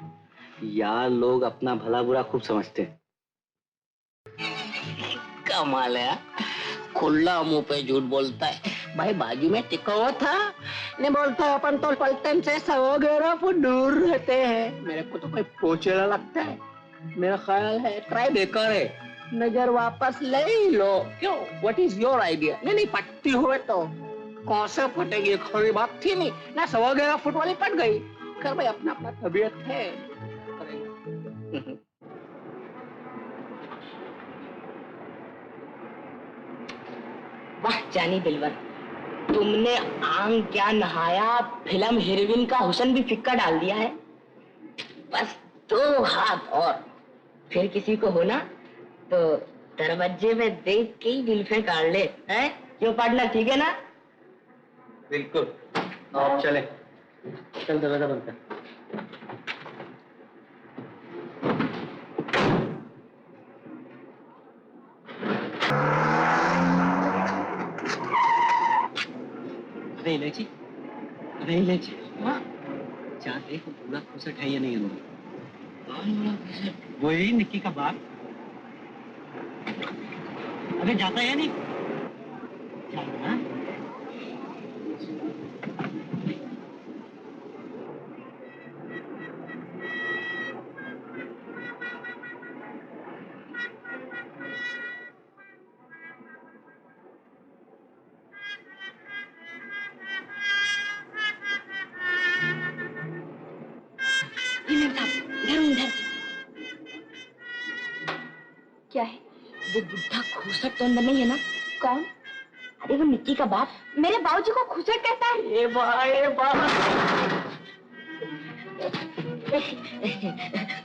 यार, लोग अपना भला बुरा खूब समझते हैं। कमाल है, खुला मुंह पे झूठ बोलता है। भाई बाजू में टिका हुआ था, ने बोलता है अपन तो पलटन से 100 फुट दूर रहते हैं। मेरे को तो कोई पोचेला लगता है। मेरा ख्याल है ट्राई बेकार है, नजर वापस ले लो। क्यों, व्हाट इज योर आइडिया? नहीं पटती हुए तो कौन से फटेगी, खरी बात थी नहीं ना। 100 फुट वाली पट गई। कर भाई, अपना अपना तबीयत है। वाह जानी दिलवर, तुमने आंग क्या नहाया, फिल्म हीरोइन का हुस्न भी फिक्का डाल दिया है। बस 2 हाथ और फिर किसी को होना तो दरवाजे में देख के ही दिल पे काट ले, हैं? क्यों पार्टनर, ठीक है ना? बिल्कुल। आप चले, चल दरवाजा बंद कर। अरे इलायची, अरे इलायची, क्या देखो पूरा खुसट है या नहीं अंदर? वही निक्की का बाप। अबे जाता है या नहीं? जाना। क्या है? वो बुढ़ा खुसट तो अंदर नहीं है ना? कौन? अरे वो निक्की का बाप। मेरे बाबूजी को खुसट कहता है? ए बा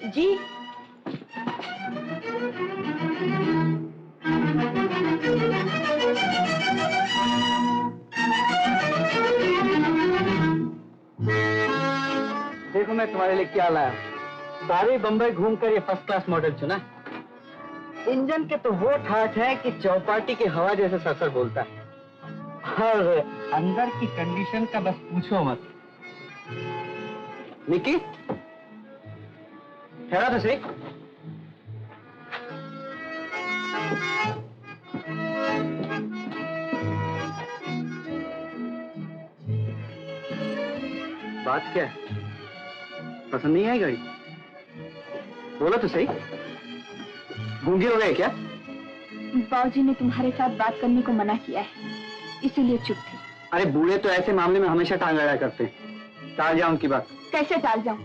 जी। देखो मैं तुम्हारे लिए क्या लाया। सारी बम्बई घूमकर ये फर्स्ट क्लास मॉडल चुना। इंजन के तो वो ठाठ है कि चौपाटी की हवा जैसे सरसर बोलता है, और अंदर की कंडीशन का बस पूछो मत। निकी, ठहरा तो सही। बात क्या है? पसंद नहीं आई गाड़ी? बोलो तो सही। गूंगे हो गए क्या? बाबूजी ने तुम्हारे साथ बात करने को मना किया है, इसीलिए चुप थी। अरे बूढ़े तो ऐसे मामले में हमेशा टांग अड़ा करते हैं। टाल जाओ उनकी बात। कैसे टाल जाऊं?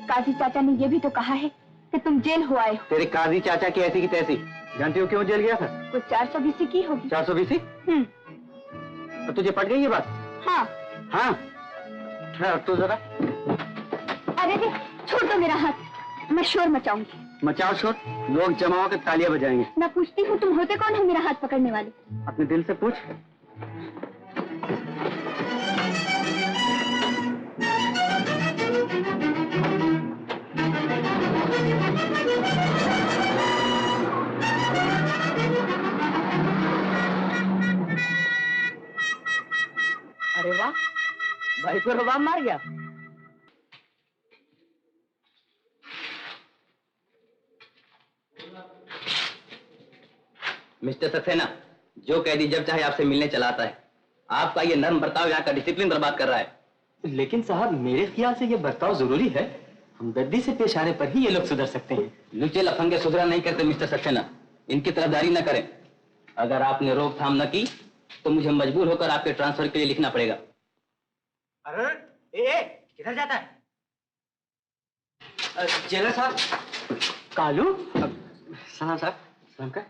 काजी चाचा ने ये भी तो कहा है कि तुम जेल हो आए हो। तेरे काजी चाचा की ऐसी की तैसी। जानती हो क्यों जेल गया था? कुछ 420 की होगी। 420? तो तुझे पट गई ये बात? हाँ। हाँ तो जरा। अरे रे, छोड़ दो मेरा हाथ, मैं शोर मचाऊंगी। मचाओ शोर, लोग जमा होकर तालियां बजाएंगे। मैं पूछती हूँ, तुम होते कौन हो मेरा हाथ पकड़ने वाले? अपने दिल से पूछ। अरे वाह, भाई को रुबाब मार गया। मिस्टर सक्सेना, जो कैदी जब चाहे आपसे मिलने चला आता है। आपका ये नर्म बर्ताव यहाँ का डिसिप्लिन बर्बाद कर रहा है। लेकिन साहब, मेरे ख्याल से ये बर्ताव जरूरी है। हमदर्दी से पेश आने पर ही ये लोग सुधर सकते हैं। लुचे लफंगे सुधरा नहीं करते मिस्टर सक्सेना। इनकी तरफदारी न करें। अगर आपने रोकथाम न की तो मुझे मजबूर होकर आपके ट्रांसफर के लिए लिखना पड़ेगा। अरे किधर जाता है? जेलर साहब। कालू, सलाम साहब। सलाम का।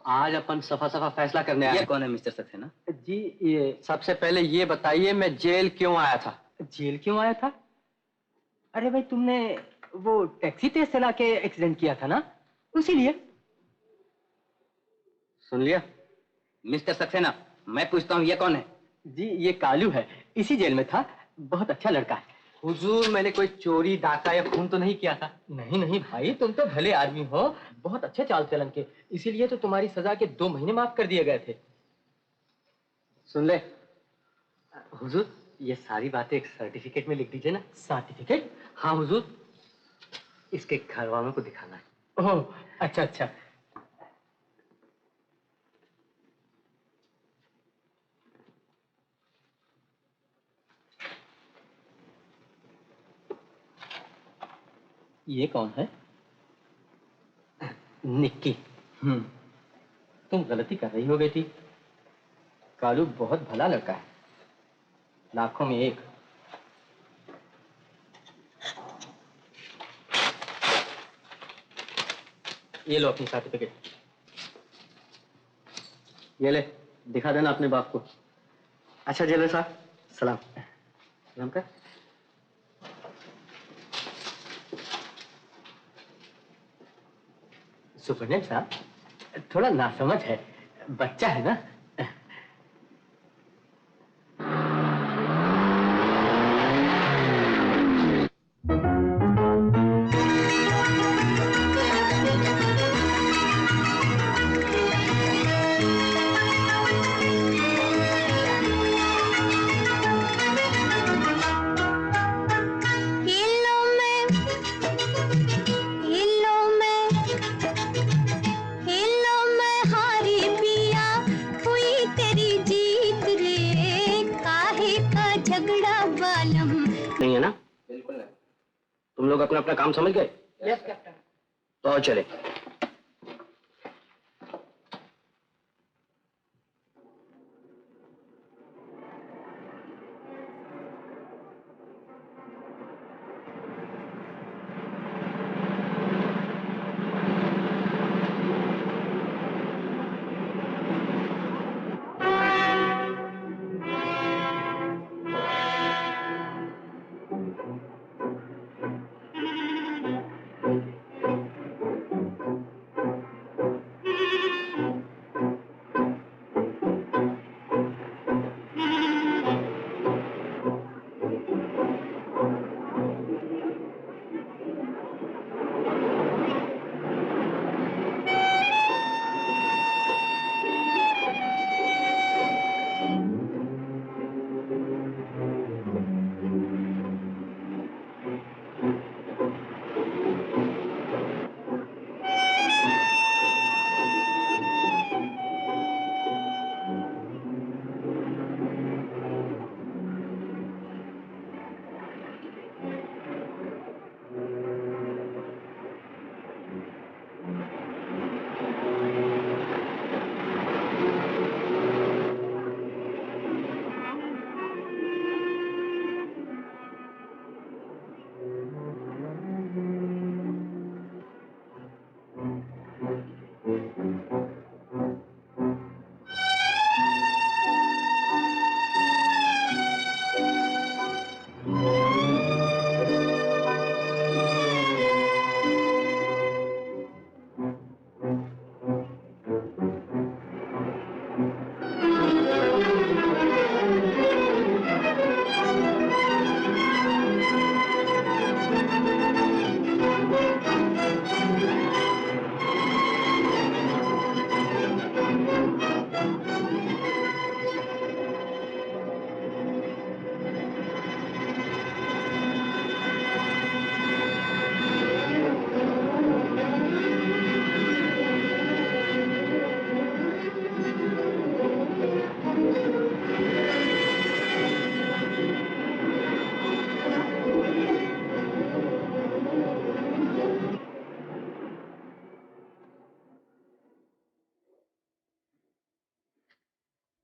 आज अपन सफा सफा फैसला करने आए। ये कौन है मिस्टर सक्सेना? जी ये सबसे पहले ये बताइए, मैं जेल क्यों आया था? जेल क्यों आया था? अरे भाई, तुमने वो टैक्सी तेज चला के एक्सीडेंट किया था ना, उसीलिए। सुन लिया? मिस्टर सक्सेना, मैं पूछता हूँ ये कौन है? जी ये कालू है, इसी जेल में था। बहुत अच्छा लड़का है। हुजूर, मैंने कोई चोरी, डाका या खून तो नहीं किया था। नहीं नहीं भाई, तुम तो भले आदमी हो, बहुत अच्छे चाल चलन के, इसीलिए तो तुम्हारी सजा के 2 महीने माफ कर दिए गए थे। सुन ले हुजूर, ये सारी बातें एक सर्टिफिकेट में लिख दीजिए ना। सर्टिफिकेट? हाँ हुजूर, इसके घर वालों को दिखाना है। ओह अच्छा अच्छा। ये कौन है? निक्की। तुम गलती कर रही हो बेटी। कालू बहुत भला लड़का है, लाखों में एक। ये लो अपनी सर्टिफिकेट। ये ले, दिखा देना अपने बाप को। अच्छा जेलर साहब, सलाम। सलाम का। सुपरडेंट साहब, थोड़ा नासमझ है, बच्चा है ना। नहीं है ना? बिल्कुल नहीं। तुम लोग अपना अपना काम समझ गए? Yes captain. तो चले।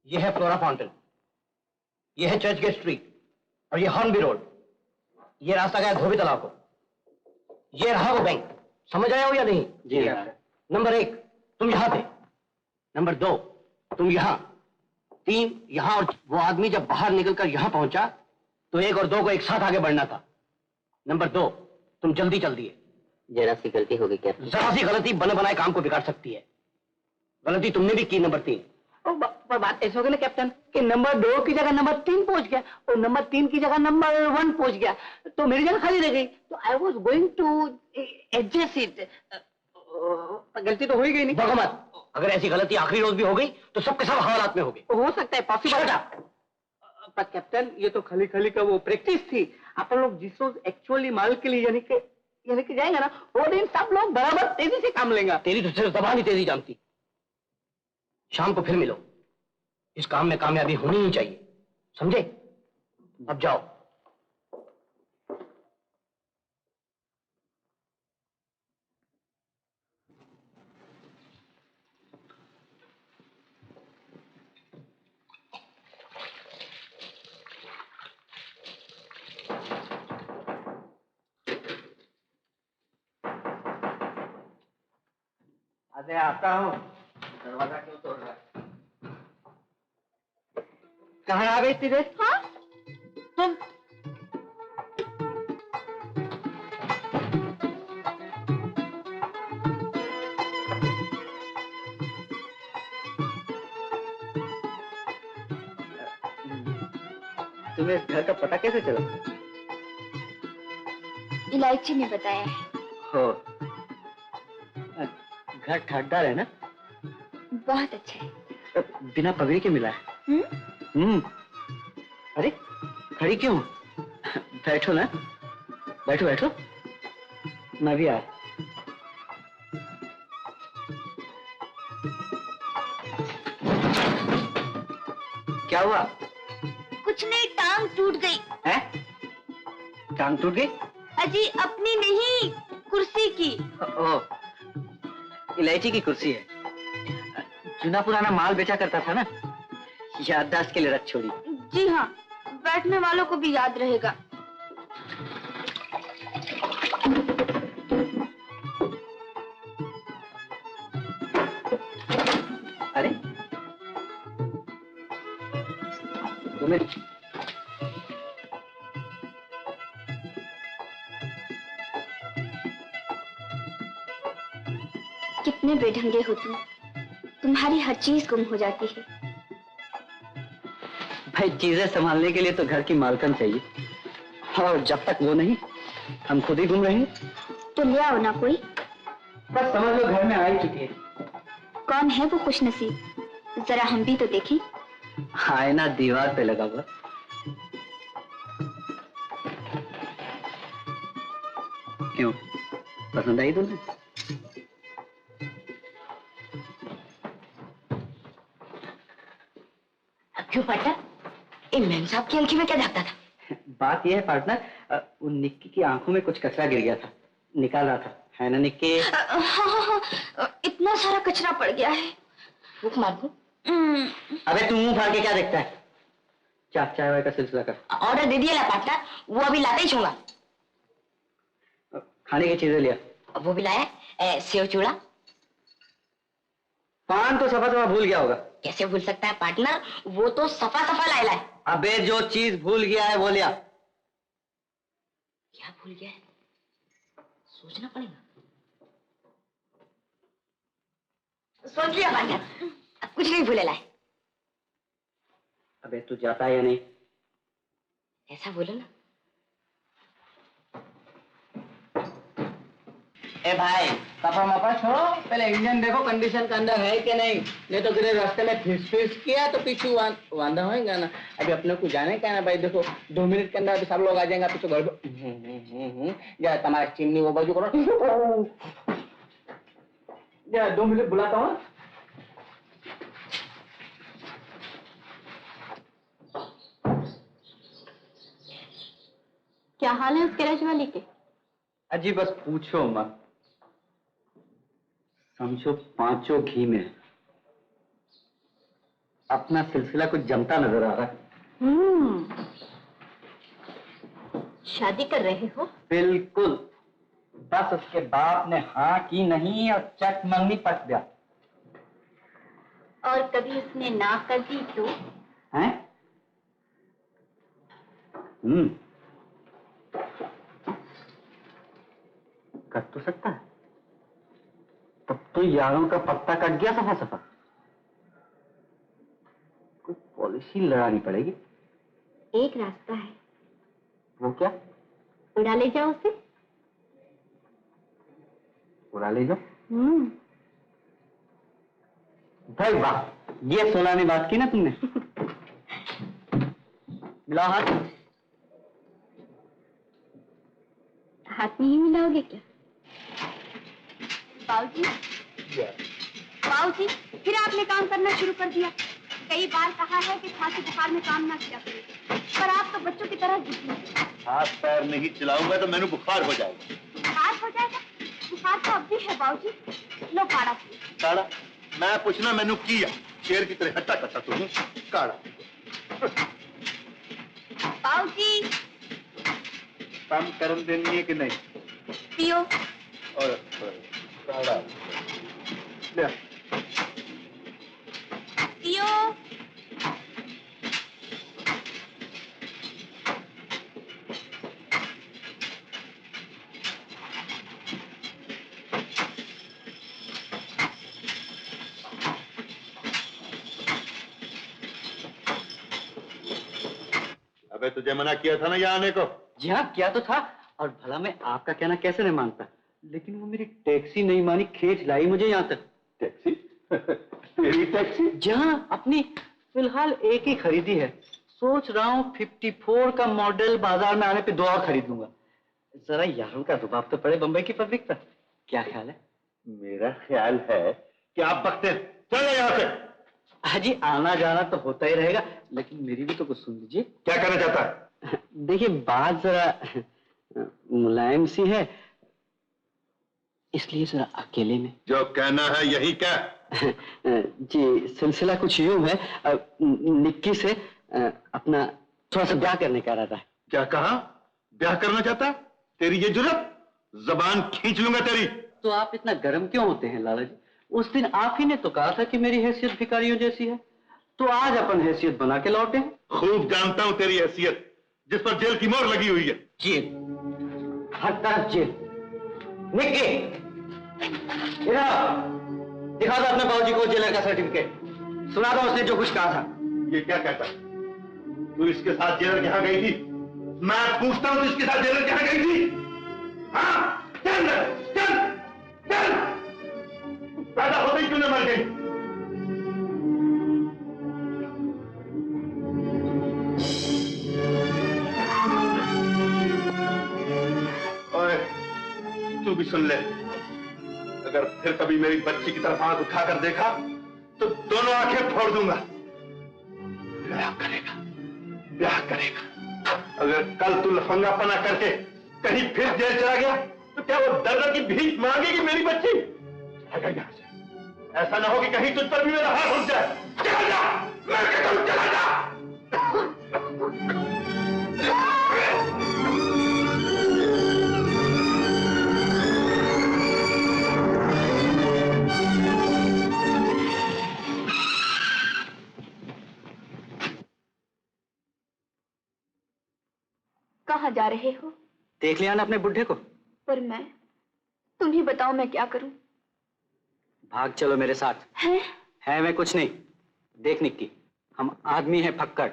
ये है फ्लोरा फाउंटेन, ये है चर्च गेट स्ट्रीट और ये हॉर्नबी रोड। ये रास्ता गया धोबी तालाब को। ये रहा वो बैंक। समझ आया हो या नहीं? जी। नंबर 1 तुम यहां थे, नंबर 2 तुम यहां, 3 यहां, और वो आदमी जब बाहर निकलकर यहां पहुंचा तो 1 और 2 को एक साथ आगे बढ़ना था। नंबर 2 तुम जल्दी चल दिए। जरा सी गलती हो गई कैप्टन। जरा सी गलती बने बनाए काम को बिगाड़ सकती है। गलती तुमने भी की। नंबर 3। पर बात ऐसे हो गई ना कैप्टन कि नंबर 2 की जगह नंबर 3 पहुंच गया और नंबर 3 की जगह नंबर 1 पहुंच गया, तो मेरी जगह खाली रह गई। तो I was going to adjust it. गलती तो हो ही गई नहीं। भगो मत। अगर ऐसी गलती आखिरी रोज भी हो गई तो सबके सब हवालात में हो गए। हो सकता है, पॉसिबल। पर कैप्टन ये तो खाली खाली का वो प्रैक्टिस थी। अपन लोग जिस रोज एक्चुअली माल के लिए यानी कि जाएंगे ना, वो दिन सब लोग बराबर तेजी से काम लेंगे। तेरी तो सिर्फ जबान ही तेजी जानती। शाम को फिर मिलो। इस काम में कामयाबी होनी ही चाहिए, समझे? अब जाओ। अरे आता हूँ। दरवाजा क्यों तोड़ रहा है? कहाँ आ गई तेरे? हाँ? तुम तुम्हें इस घर का पता कैसे चला? इलायची ने बताया है। हो, घर ठाटदार है ना? बहुत अच्छा है। बिना पगड़ी के मिला है। अरे खड़ी क्यों? बैठो ना, बैठो बैठो। मैं भी आया। क्या हुआ? कुछ नहीं, टांग टूट गई। है? टांग टूट गई? अजी अपनी नहीं, कुर्सी की। ओह, इलायची की कुर्सी है। चुना पुराना माल बेचा करता था ना, याददाश्त के लिए रख छोड़ी। जी हाँ, बैठने वालों को भी याद रहेगा। अरे तुम्हें कितने बेढंगे हो तुम, तुम्हारी हर चीज गुम हो जाती है। भाई, चीजें संभालने के लिए तो घर की मालकन चाहिए, और जब तक वो नहीं, हम खुद ही गुम रहे हैं। तो ले आओ ना कोई। बस समझ लो घर में आ ही चुकी है। कौन है वो खुशनसीब, जरा हम भी तो देखें। आईना दीवार पे लगा हुआ। क्यों, पसंद आई तुम्हें? क्यों पार्टनर, इन मैम साहब की आंखी में क्या झांकता था? बात यह है पार्टनर, उन निक्की की आंखों में कुछ कचरा गिर गया था, निकाल रहा था, है ना निक्की? हाँ, इतना सारा कचरा पड़ गया है। भूख मार दूं? अबे तू मुंह फाड़ के क्या देखता है? चाय वाय का सिलसिला कर। ऑर्डर दे दिया ना पार्टनर, वो अभी लाते ही छूंगा। खाने की चीजें लिया। वो भी लाया सेव चूड़ा। पान तो सफा भूल गया होगा। कैसे भूल सकता है पार्टनर, वो तो सफा सफा लाए। अबे जो चीज भूल गया है वो लिया। क्या भूल गया है, सोचना पड़ेगा। सोच लिया पार्टनर, अब कुछ नहीं भूले लाए। अबे तू जाता है या नहीं? ऐसा बोलो ना। ए भाई कपा मपा छोड़ो, पहले इंजन देखो कंडीशन के अंदर है कि नहीं तो किसी रास्ते में फिस किया तो पीछू वांधा होएगा ना। अभी अपने को जाने का है ना भाई, देखो 2 मिनट के अंदर सब लोग आ जाएंगे, पीछे घर या तुम्हारा चिमनी वो बाजू करो। या 2 मिनट बुलाता हूँ। क्या हाल है उस गैरेज वाले के? अजी बस पूछो मत, समझो 5 घी में अपना सिलसिला कुछ जमता नजर आ रहा है। शादी कर रहे हो? बिल्कुल, बस उसके बाप ने हाँ की नहीं और चट मंगनी पट गया। और कभी उसने ना कर दी तो? हैं? कर तो सकता है, तब तो यारों का पत्ता कट गया सफा सफा। कोई पॉलिसी लड़ानी पड़ेगी। एक रास्ता है। वो क्या? उड़ा ले जाओ उसे। उड़ा ले जाओ? भाई वाह, ये सोलानी बात की ना तुमने। मिलाओ हाथ। हाथ में ही मिलाओगे क्या? बाबूजी, बाबूजी, फिर आपने काम करना शुरू कर दिया। कई बार कहा है कि खांसी बुखार में काम ना किया करें, पर आप तो बच्चों की तरह जिद्दी हैं। हाथ पैर नहीं चलाऊंगा तो मैंने बुखार हो जाएगा। बुखार हो जाएगा? बुखार तो अब भी है बाबूजी। लो काढ़ा पियो। काढ़ा? मैं पूछना मैंने किया, शेर की तरह हट्टा कट्टा तुम काढ़ा। बाबूजी, काम करम देनी है कि नहीं? पियो। और काढ़ा ले। पियो। अबे तुझे मना किया था ना यहाँ आने को? जी हाँ, किया तो था, और भला मैं आपका कहना कैसे नहीं मानता, लेकिन वो मेरी टैक्सी नहीं मानी, खींच लाई मुझे यहाँ तक। टैक्सी? तेरी टैक्सी? जी हाँ, अपनी फिलहाल एक ही खरीदी है। सोच रहा हूँ 54 का मॉडल बाजार में आने पे 2 और खरीद लूंगा। जरा यारों का रुबाब तो पड़े बंबई की पब्लिक पर। क्या ख्याल है? मेरा ख्याल है कि आप बकते चलो यहाँ से। हाजी, आना जाना तो होता ही रहेगा, लेकिन मेरी भी तो कुछ सुन लीजिए। क्या करना चाहता है? देखिए, बात जरा मुलायम सी है, इसलिए जरा अकेले में। जो कहना है यही क्या? जी, सिलसिला कुछ यूं है, निक्की से अपना थोड़ा सा ब्याह करने का इरादा है। क्या कहा? ब्याह करना चाहता? तेरी ये जुर्रत? जबान खींच लूंगा तेरी। तो आप इतना गर्म क्यों होते हैं लाला जी? उस दिन आप ही ने तो कहा था कि मेरी हैसियत भिखारियों जैसी है, तो आज अपन हैसियत बना के लौटे हैं। खूब जानता हूं तेरी हैसियत, जिस पर जेल की मोहर लगी हुई है। जेल, हर तरफ जेल। निक्की, दिखा दो अपने बाबूजी को जेलर का सर्टिफिकेट। सुना दो उसने जो कुछ कहा था। ये क्या कहता? तू इसके साथ जेलर के यहाँ गई थी? मैं पूछता हूं, तू इसके साथ जेलर के यहाँ गई थी? हाँ, चल चल चल। पैदा होते ही क्यों न मर गई? ओए, तू भी सुन ले, अगर फिर कभी मेरी बच्ची की तरफ आंख उठाकर देखा तो दोनों आंखें फोड़ दूंगा। ब्याह करेगा, ब्याह करेगा। अगर कल तू लफंगापना करके कहीं फिर जेल चला गया तो क्या वो दर्द की भीख मांगेगी मेरी बच्ची? चला यहां से, ऐसा ना हो कि कहीं तुझ पर भी मेरा हाथ उठ जाए। चला जा, मैं कहता हूं चला जा। कहाँ जा रहे हो? देख लिया ना अपने बुढ़े को? पर मैं, तुम ही बताओ मैं क्या करूं? भाग चलो मेरे साथ। है मैं कुछ नहीं। देख निक्की, हम आदमी हैं फक्कड़,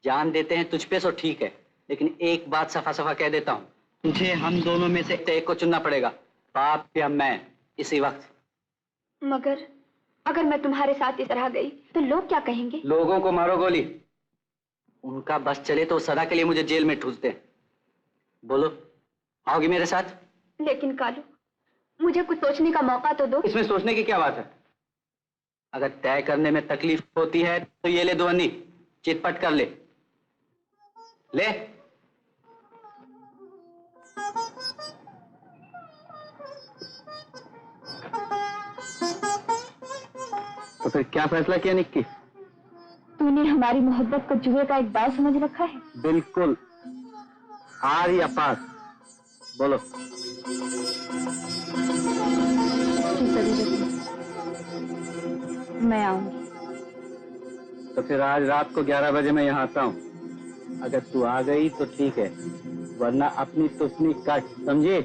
जान देते हैं तुझ पे सो ठीक है, लेकिन एक बात सफा सफा कह देता हूँ, तुझे हम दोनों में से एक को चुनना पड़ेगा। बाप या मैं इसी वक्त। मगर अगर मैं तुम्हारे साथ इस तरह गई तो लोग क्या कहेंगे? लोगों को मारो गोली, उनका बस चले तो सदा के लिए मुझे जेल में ठूस दे। बोलो, आओगी मेरे साथ? लेकिन कालू, मुझे कुछ सोचने का मौका तो दो। इसमें सोचने की क्या बात है? अगर तय करने में तकलीफ होती है तो ये ले 2 अन्नी, चितपट कर ले। ले। तो फिर क्या फैसला किया निक्की? तूने हमारी मोहब्बत को जुए का एक दाव समझ रखा है? बिल्कुल, हार या पास, बोलो। मैं आऊंगी। तो फिर आज रात को 11 बजे मैं यहाँ आता हूँ। अगर तू आ गई तो ठीक है, वरना अपनी तुस्नी काट, समझे?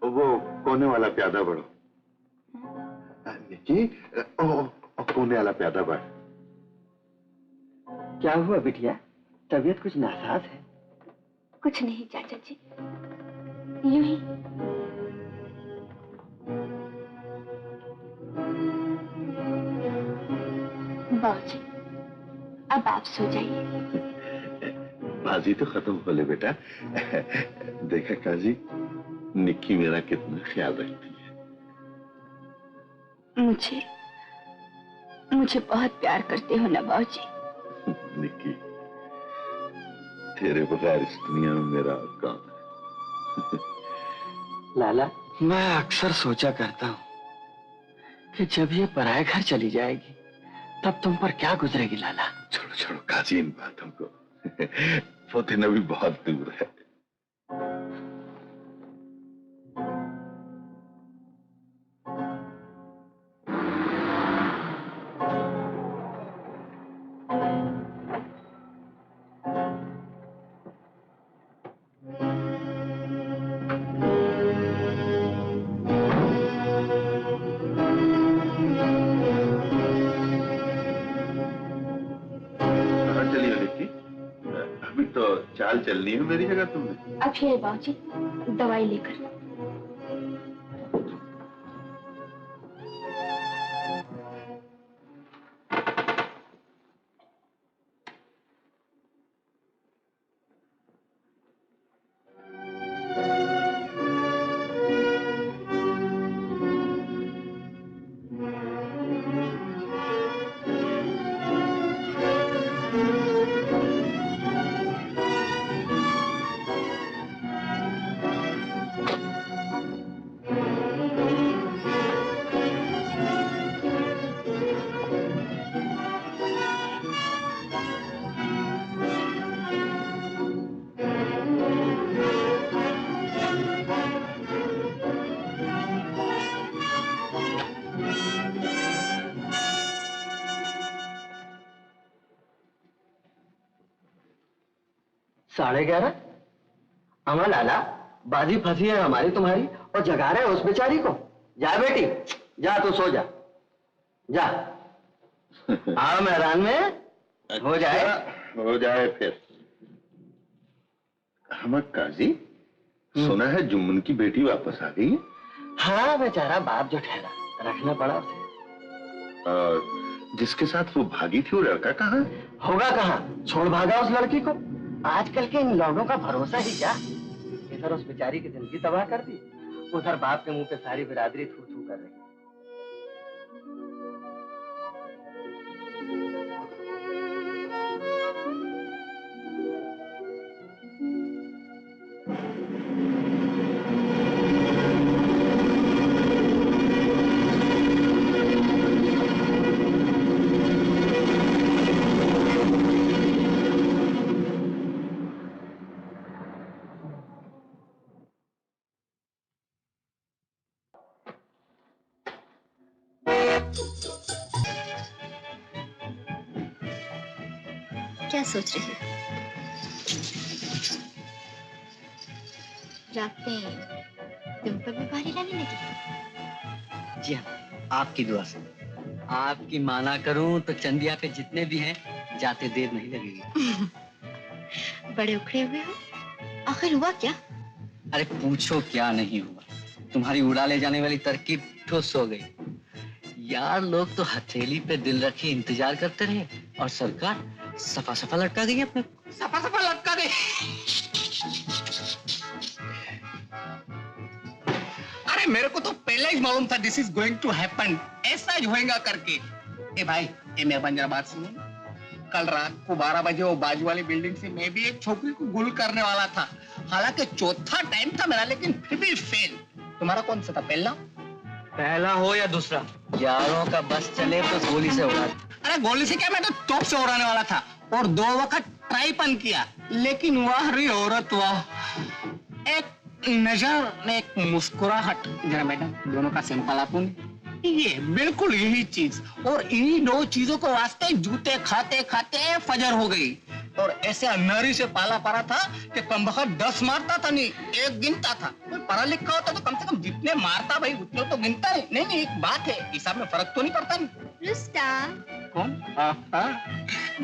वो कोने वाला प्यादा बढ़ो। निकी, कोने वाला प्यादा बढ़। क्या हुआ बिटिया, तबीयत कुछ नासाज है? कुछ नहीं चाचा जी, यूं ही। बाबूजी, अब आप सो जाइए। बाजी तो खत्म हो ले बेटा। देखा काजी, निक्की मेरा कितना ख्याल रखती है। मुझे बहुत प्यार करते हो ना बाबूजी। निक्की, तेरे बगैर इस दुनिया में मेरा और कौन है? लाला, मैं अक्सर सोचा करता हूँ कि जब ये पराये घर चली जाएगी तब तुम पर क्या गुजरेगी लाला। छोड़ो छोड़ो काजी इन बातों को। वो दिन अभी बहुत दूर है। चाल चलनी है मेरी जगह तुमने। अब ये बाबूजी, दवाई लेकर। साढ़े 11? अमर लाला, बाजी फंसी है हमारी तुम्हारी और जगा रहे उस बेचारी को। जा बेटी, जा तू सो जा, जा। आओ मैदान में, हो जाए फिर। हम काजी, सुना है जुम्मन की बेटी वापस आ गई है? हाँ बेचारा बाप जो ठहरा, रखना पड़ा उसे। और जिसके साथ वो भागी थी वो लड़का कहाँ? होगा कहाँ, छोड़ भागा उस लड़की को। आजकल के इन लोगों का भरोसा ही क्या। इधर उस बेचारी की जिंदगी तबाह कर दी, उधर बाप के मुंह पे सारी बिरादरी थू थू कर रही। क्या सोच रही हो? रातें तुम पर भी भारी रहने लगी? जी हाँ, आपकी दुआ से। आपकी माना करूं तो चंदिया पे जितने भी हैं जाते देर नहीं लगेगी। बड़े उखड़े हुए हो। आखिर हुआ क्या? अरे पूछो क्या नहीं हुआ। तुम्हारी उड़ा ले जाने वाली तरकीब ठुस हो गई। यार लोग तो हथेली पे दिल रखे इंतजार करते रहे और सरकार सफा सफा लटका गई अपने। सफा सफा लटका गई। अरे मेरे को तो पहले ही मालूम था this is going to happen, ऐसा ही होएगा करके। ए भाई, ए मेहरबान जरा बात सुनो। कल रात को 12 बजे वो बाजू वाली बिल्डिंग से मैं भी एक छोकरी को गुल करने वाला था। हालांकि चौथा टाइम था मेरा, लेकिन फिर भी फेल। तुम्हारा कौन सा था, पहला? पहला हो या दूसरा, यारों का बस चले तो गोली से उड़ा। अरे गोली से क्या, मैं तो तोप से उड़ाने वाला था और 2 वक्त ट्राईपन किया, लेकिन वाह रे औरत वाह। एक नजर में एक मुस्कुराहट। जरा मैडम दोनों का सैंपल आपको। ये बिल्कुल यही चीज, और इन्हीं 2 चीजों को वास्ते जूते खाते खाते फजर हो गई। और ऐसे अन्नारी से पाला पड़ा था कि कमबख्त 10 मारता था नहीं, 1 गिनता था। कोई पढ़ा लिखा होता तो कम से कम जितने मारता भाई उतने तो गिनता नहीं। नहीं, एक बात है, हिसाब में फर्क तो नहीं पड़ता नहीं। रुस्ता। कौन?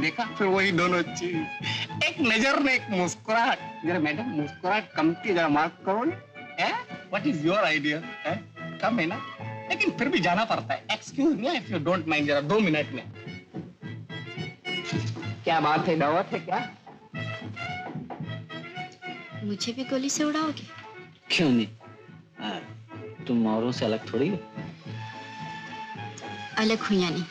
देखा, फिर वही दोनों चीज, एक नजर में एक मुस्कुराहट। जरा मैडम मुस्कुराहट कम की जरा मार्क करो नहीं। What is your idea? कम है ना, लेकिन फिर भी जाना पड़ता है। Excuse me if you don't mind, जरा 2 मिनट में। क्या बात है, दावत है क्या? मुझे भी गोली से उड़ाओगे? क्यों नहीं, तुम औरों से अलग थोड़ी हो। अलग हुई या नहीं,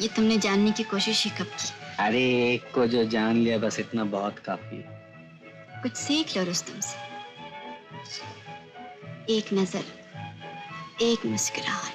ये तुमने जानने की कोशिश ही कब की? अरे एक को जो जान लिया बस इतना बहुत काफी है। कुछ सीख लो रुस्तम से। एक नजर, एक मुस्कुराहट।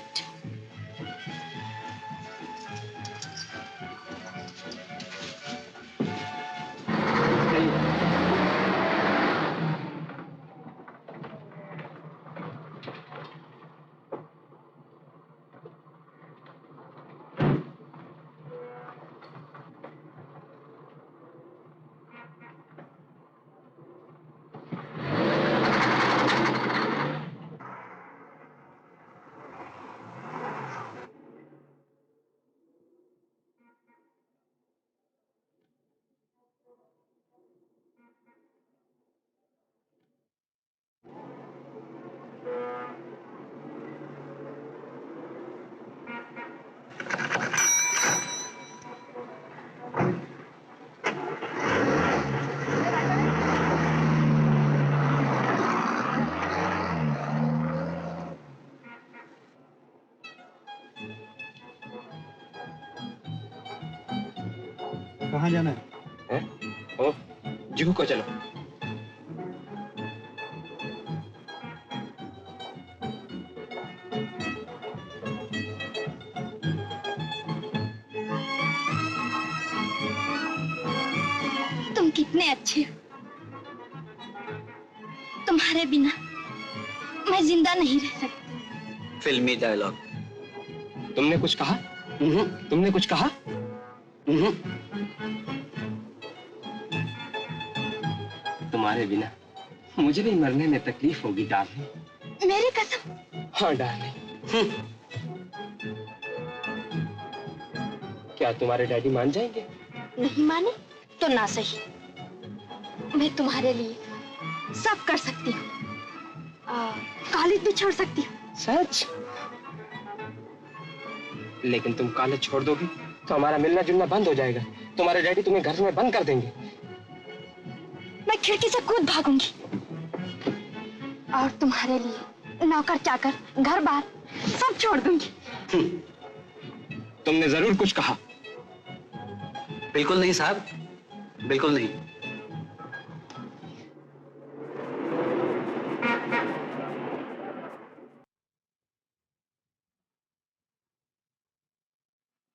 कहाँ जाना है? ओ, जुहू को चलो। तुम कितने अच्छे हो। तुम्हारे बिना मैं जिंदा नहीं रह सकती। फिल्मी डायलॉग। तुमने कुछ कहा? तुमने कुछ कहा? तुम्हारे बिना मुझे भी मरने में तकलीफ होगी डार्लिंग। मेरी कसम। हाँ डार्लिंग। क्या तुम्हारे डैडी मान जाएंगे? नहीं माने तो ना सही, मैं तुम्हारे लिए सब कर सकती हूँ। कॉलेज भी छोड़ सकती हूँ। सच? लेकिन तुम कॉलेज छोड़ दोगी तो हमारा मिलना जुलना बंद हो जाएगा। तुम्हारे डैडी तुम्हें घर में बंद कर देंगे। मैं खिड़की से कूद भागूंगी और तुम्हारे लिए नौकर चाकर घर बार सब छोड़ दूंगी। तुमने जरूर कुछ कहा। बिल्कुल नहीं साहब, बिल्कुल नहीं।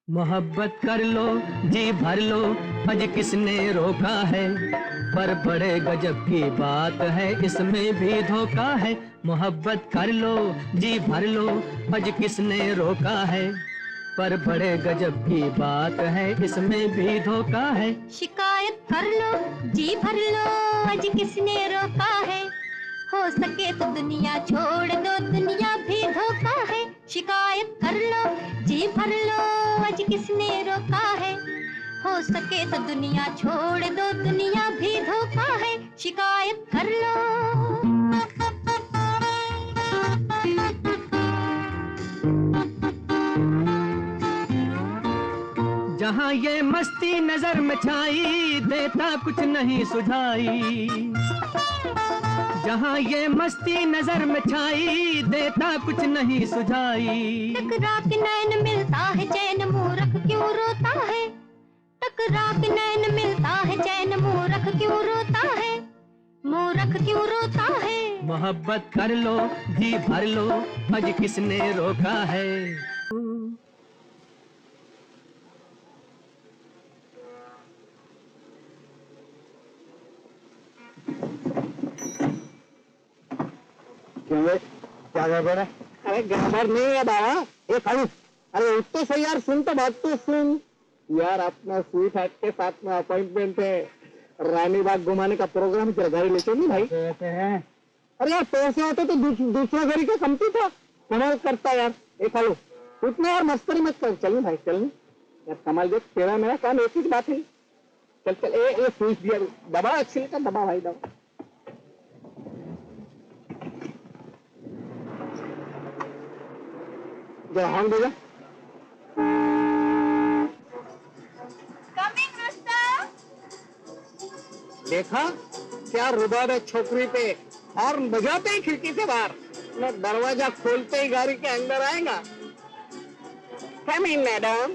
मोहब्बत कर लो जी भर लो, अज किसने रोका है, पर बड़े गजब की बात है इसमें भी धोखा है। मोहब्बत कर लो जी भर लो, अज किसने रोका है, पर बड़े गजब की बात है, इसमें भी धोखा है। शिकायत कर लो, जी भर लो, आज किसने रोका है? हो सके तो दुनिया छोड़ दो, दुनिया भी धोखा है। शिकायत कर लो, जी भर लो, आज किसने रोका है? हो सके तो दुनिया छोड़ दो, दुनिया भी धोखा है। शिकायत कर लो। जहाँ ये मस्ती नजर में छाई, देता कुछ नहीं सुझाई। जहाँ ये मस्ती नजर में छाई, देता कुछ नहीं सुझाई। टकरा के नैन मिलता है चैन, मूर्ख क्यों रोता है? टकरा के नैन मिलता है चैन, मूर्ख क्यों रोता है? मूर्ख क्यों रोता है? मोहब्बत कर लो, जी भर लो, आज किसने रोका है? क्या गड़बड़ है? अरे गड़बड़ नहीं है बाबा, ये खाली। अरे उठ तो सही यार, सुन तो बात तो सुन यार। अपना स्वीट हार्ट के साथ में अपॉइंटमेंट है, रानी बाग घुमाने का प्रोग्राम तेरे घर ले चलो भाई। पैसे हैं? अरे यार पैसे होते तो दूसरा घड़ी का कमती था, कमाल करता यार। ये खालो उठना यार, मस्करी मत कर। चल भाई चल यार, कमाल देख, तेरा मेरा काम एक ही बात है। चल चल, ये स्विच दिया, दबा अच्छी का दबा भाई, दबा। हाँ भैया, देखा क्या रुबाब है छोकरी पे, और बजाते ही खिड़की से बाहर, मैं दरवाजा खोलते ही गाड़ी के अंदर आएगा। कम इन मैडम।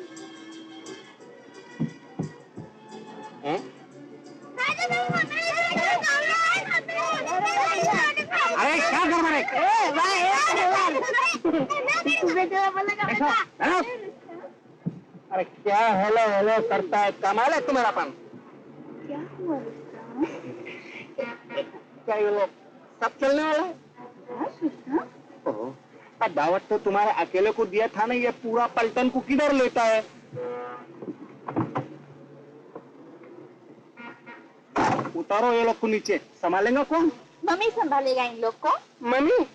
अरे क्या गड़बड़ है? अरे क्या हेलो हेलो करता है, कमाल है तुम्हारापन। क्या हुआ? क्या ये लोग सब चलने वाला है? दावत तो तुम्हारे अकेले को दिया था ना, ये पूरा पलटन को किधर लेता है? उतारो ये लोग को नीचे, संभालेगा कौन? मम्मी संभालेगा इन लोग को। मम्मी?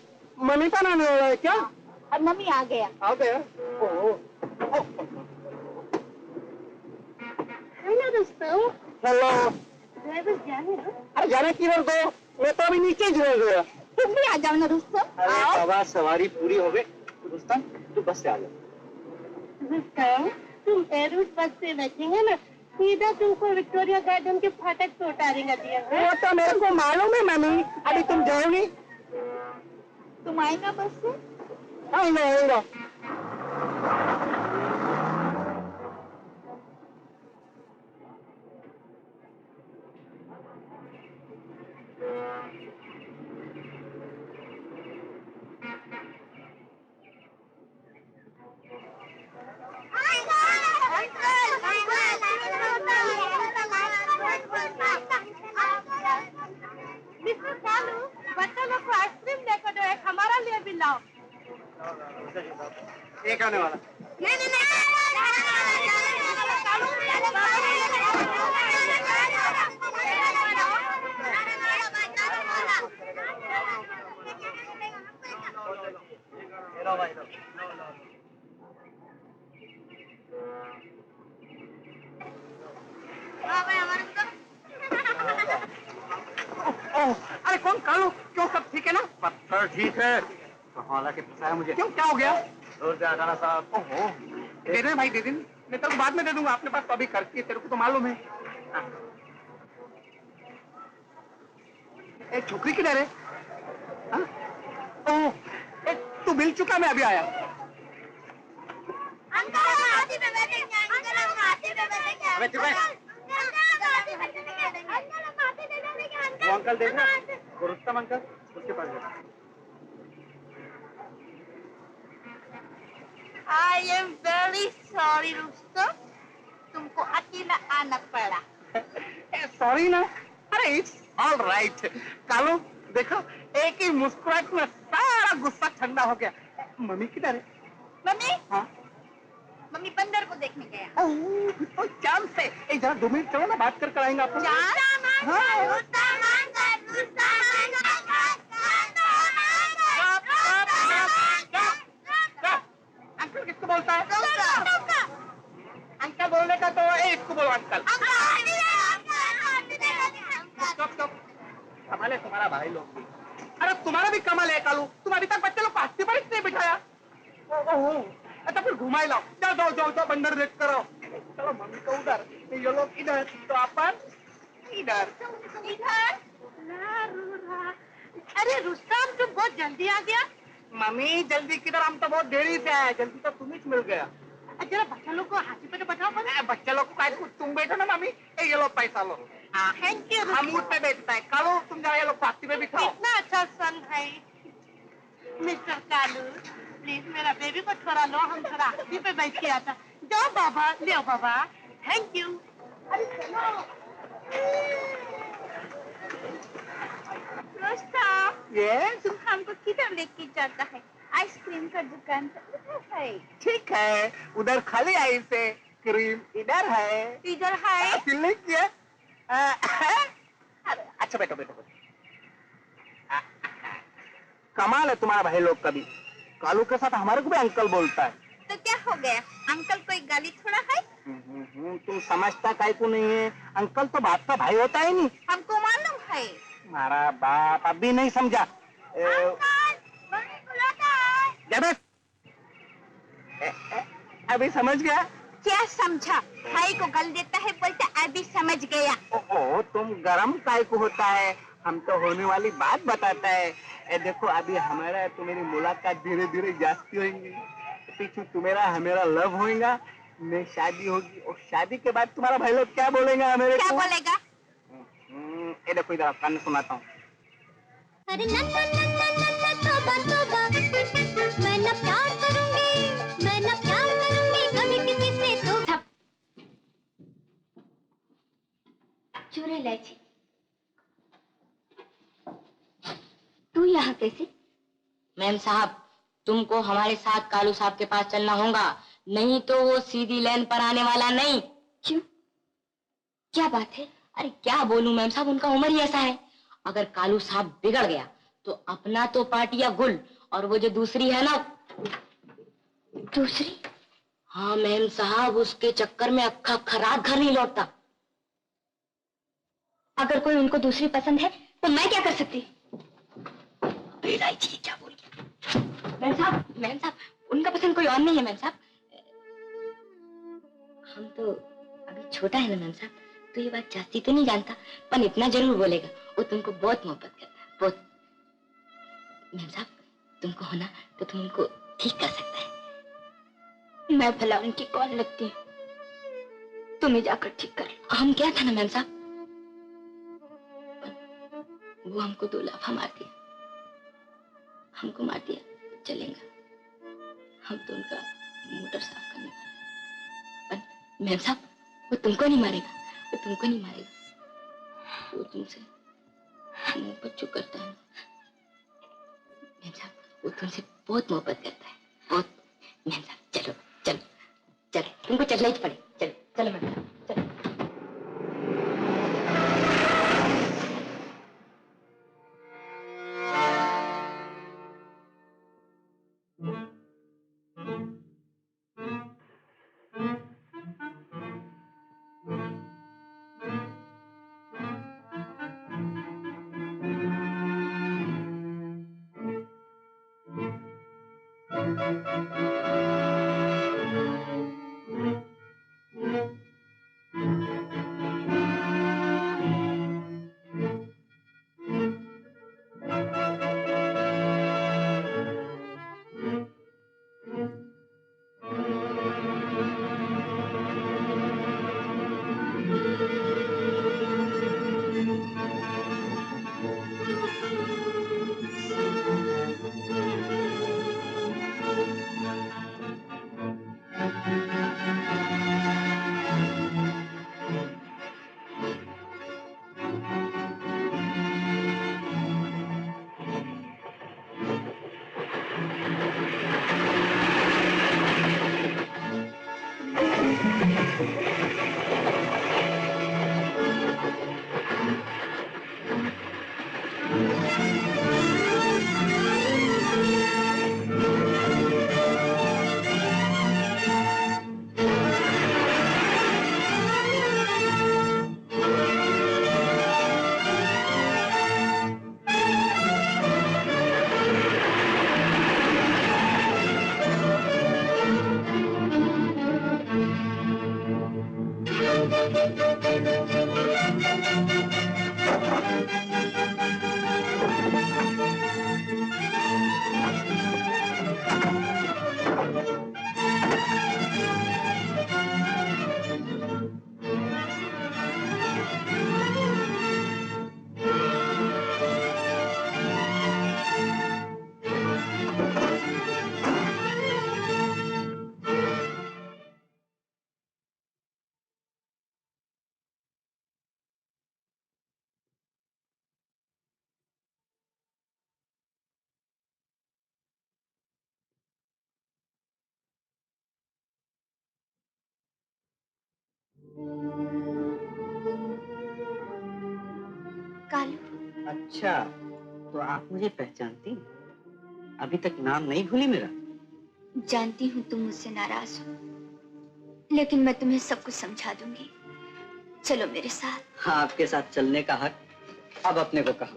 मम्मी का नाम हो रहा है क्या? अब मम्मी आ गया। आ गया? हेलो दोस्तों। हेलो। ड्राइवर जाने दो। अरे जाने किधर दो, मैं तो अभी नीचे गिर गया। तुम भी आ जाओ ना दोस्तों। अरे बाबा सवारी पूरी हो गई, दोस्तों तू बस से आ जा। दोस्तों तुम एयररूट बस से बैठेंगे ना, सीधा तुमको विक्टोरिया गार्डन के फाटक पे उतारेगा दिया। वो तो मेरे को मालूम है मम्मी, अभी तुम जाओगी? तुम आएगा बस से? आएगा। मिस्टर कालू, बच्चों लोग को आइसक्रीम लेकर दो, एक हमारा लिए भी लाओ। एक आने वाला। अरे कौन कालू, क्यों सब ठीक है ना? पत्थर ठीक है, कहाँ के फंसाया मुझे? क्यों क्या हो गया? दूर से हटाना साहब। ओहो, दे दे भाई, दे दे, मैं तेरे को बाद में दे दूंगा, अपने पास तो अभी खर्च की, तेरे को तो मालूम है। एक छोकरी किधर है? ओह, तू मिल चुका, मैं अभी आया। अबे चुप है। वो अंकल देख रहा, वो रुस्तम अंकल, उसके पास जा। I am very sorry Rustam, तुमको अकेला आना पड़ा। सॉरी ना, अरे इट्स ऑल राइट। कालू देखो, एक ही मुस्कुराहट में सारा गुस्सा ठंडा हो गया। मम्मी किधर है? मम्मी? हाँ? मम्मी बंदर को देखने गया। तो चांद से एक जरा 2 मिनट चलो ना, बात कर आएंगे आपको। अंकल किसको बोलता है? अंकल बोलने का तो इसको बोलो अंकल। कमाल है तुम्हारा भाई लोग भी। अरे तुम्हारा भी कमाल है कालू, तुम अभी तक बच्चे लोग को हस्ती पर इसलिए बिठाया। ओहो, अच्छा फिर घुमाई लाओ। जाओ जाओ जाओ जाओ, बंदर देख कर आओ। चलो मम्मी को उधर, ये लोग इधर, तो अपन इधर। अरे रुस्तम, तुम बहुत जल्दी आ गया। मम्मी जल्दी किधर, हम तो बहुत देरी से आए, जल्दी तो तुम ही मिल गया। जरा बच्चा लोग को हाथी पे तो बैठाओ। बच्चे लोग को काहे, तुम बैठो ना मम्मी, ये लो पैसा लो। Thank you. हम ऊँट पे बैठता है, कालू तुम जाओ, ये लोग हाथी पे बिठाओ। इतना अच्छा सन है मिस्टर कालू, प्लीज मेरा बेबी को थोड़ा लो, हम थोड़ा हाथी पे बैठ के आता। जाओ बाबा, ले बाबा, थैंक यू। अरे चलो रुस्तम, तुम हमको किधर लेके जाता है? आइसक्रीम का दुकान है। ठीक है, उधर खाली आई से क्रीम इधर है। इधर है। अच्छा बैठो बैठो बैठो। कमाल है तुम्हारा भाई लोग का भी, कालू के साथ हमारे को भी अंकल बोलता है। तो क्या हो गया, अंकल कोई गाली थोड़ा है। तुम समझता काहे को नहीं है, अंकल तो बाप का भाई होता है नहीं। हमको मालूम है। हमारा बाप अभी नहीं समझा। अभी समझ गया? क्या समझा? भाई को गल देता है, बोलता अभी समझ गया। ओ तुम गरम काय को होता है, हम तो होने वाली बात बताता है। देखो अभी हमारा तुम्हारी मुलाकात धीरे धीरे जास्ती होगी, पीछे तुम्हारा हमारा लव होगा, मैं शादी होगी, और शादी के बाद तुम्हारा भाई लोग क्या बोलेगा हमारे क्या को? बोलेगा? ये देखो इधर कान सुनाता हूँ। अरे ना ना ना ना ना ना तौबा तौबा, मैं ना प्यार करूंगी, मैं ना प्यार करूंगी कभी किसी से। तो चूरे इलायची, तू यहाँ कैसे? मैम साहब, तुमको हमारे साथ कालू साहब के पास चलना होगा, नहीं तो वो सीधी लाइन पर आने वाला नहीं। क्यों, क्या बात है? अरे क्या बोलूं मैम साहब, उनका उम्र ही ऐसा है। अगर कालू साहब बिगड़ गया तो अपना तो पाटिया गुल, और वो जो दूसरी है ना। दूसरी? हाँ मैम साहब, उसके चक्कर में अक्खा अक्खा रात घर नहीं लौटता। अगर कोई उनको दूसरी पसंद है तो मैं क्या कर सकती? क्या बोल मैम साहब, उनका पसंद कोई और नहीं है मैम साहब। हम तो अभी छोटा है ना मैम साहब, तो ये बात जास्ती तो नहीं जानता, पर इतना जरूर बोलेगा, वो तुमको बहुत मोहब्बत करता है, बहुत। मैम साहब, तुमको होना तो तुम उनको ठीक कर सकता है। मैं भला उनकी कौन लगती हूँ? तुम्हें जाकर ठीक कर लो। हम क्या था ना मैम साहब, वो हमको 2 लाफा मार दिया, हमको मार दिया, चलेगा। हम तो उनका मोटर साफ करने वाले। पर मैम साहब, वो तुमको नहीं मारेगा, वो तुमको नहीं मारेगा, वो तुमसे मोहब्बत जो करता है मैम साहब, वो तुमसे बहुत मोहब्बत करता है, बहुत। मैम साहब चलो चलो चलो, तुमको चलना ही पड़े, चलो चलो मैम साहब चलो। अच्छा, तो आप मुझे पहचानती? अभी तक नाम नहीं भूली मेरा? जानती हूँ तुम मुझसे नाराज हो, लेकिन मैं तुम्हें सब कुछ समझा दूंगी। चलो मेरे साथ। हाँ, आपके साथ चलने का हक अब अपने को कहा।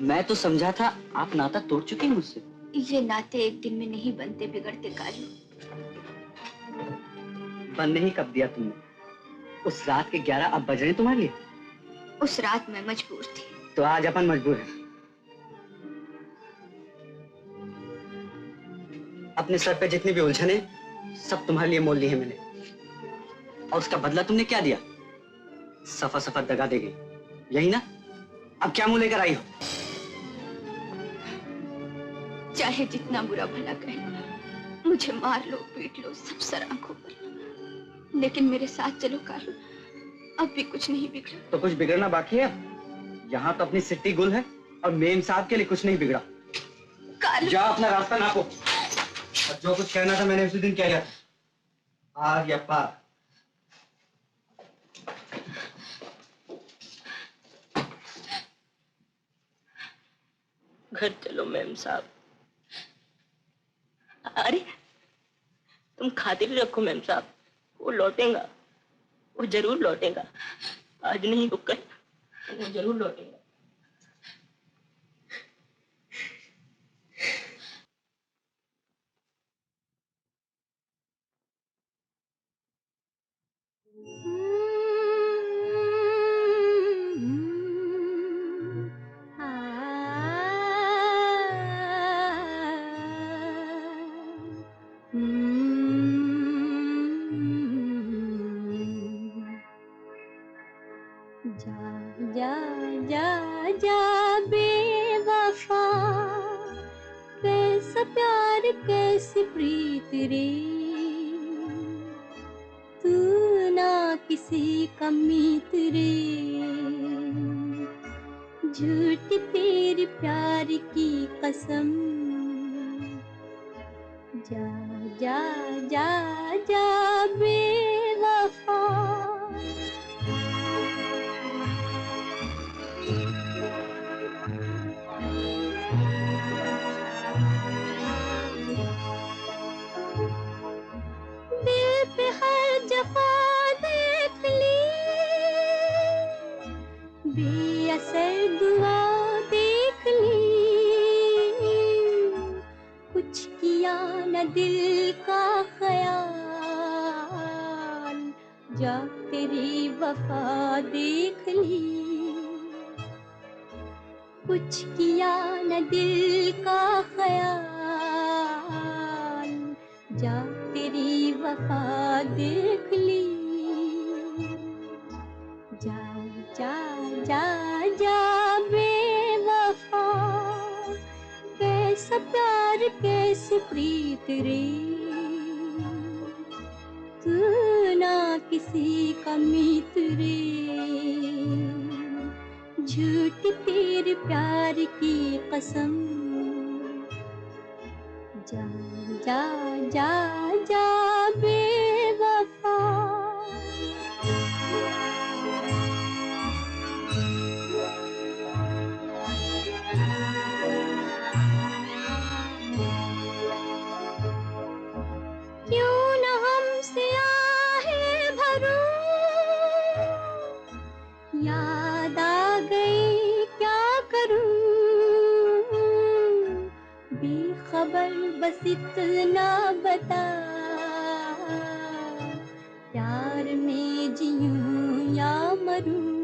मैं तो समझा था आप नाता तोड़ चुकी मुझसे। ये नाते एक दिन में नहीं बनते बिगड़ते कालू। बनने ही कब दिया तुमने? उस रात के 11 अब बज रहे तुम्हारे लिए? उस रात मैं मजबूर थी। तो आज अपन मजबूर हैं। अपने सर पे जितनी भी उलझने सब तुम्हारे लिए मोल ली है मैंने, और उसका बदला तुमने क्या दिया? सफा सफा दगा दे गई, यही ना? अब क्या मुंह लेकर आई हो? चाहे जितना बुरा भला कहे, मुझे मार लो पीट लो, सब सर आंखों पर, लेकिन मेरे साथ चलो कालू। अब भी कुछ नहीं बिगड़ा। तो कुछ बिगड़ना बाकी है? यहाँ तो अपनी सिट्टी गुल है और मेम साहब के लिए कुछ नहीं बिगड़ा। कालू जाओ अपना रास्ता नापो, और जो कुछ कहना था मैंने उसी दिन कह दिया था। आग या पार। घर चलो मेम साहब। अरे तुम खातिर रखो मेम साहब, वो लौटेगा, वो जरूर लौटेगा। आज नहीं तो कल वो जरूर लौटेगा। जा जा जा जा बेवफा, कैसा प्यार कैसी प्रीत रे, तू ना किसी का मीत रे, झूठी तेरी प्यार की कसम। जा जा जा जा बेवफा। दिल पे हर जफा देख ली, बेअसर दुआ देख ली, कुछ किया न दिल का ख्याल, जा तेरी वफा देख ली, कुछ किया न दिल का ख्याल, जा तेरी वफा देख ली। जा जा जा जा बेवफा, कैसा प्यार कैसी प्रीत रे, तू ना किसी का मीत रे, झूठी तेरे प्यार की कसम। जा जा जा जा बेवफा। क्यों न हमसे आहे भरो, याद आ गई क्या करूं, बेखबर बस इतना बता, प्यार में जीऊं या मरूं,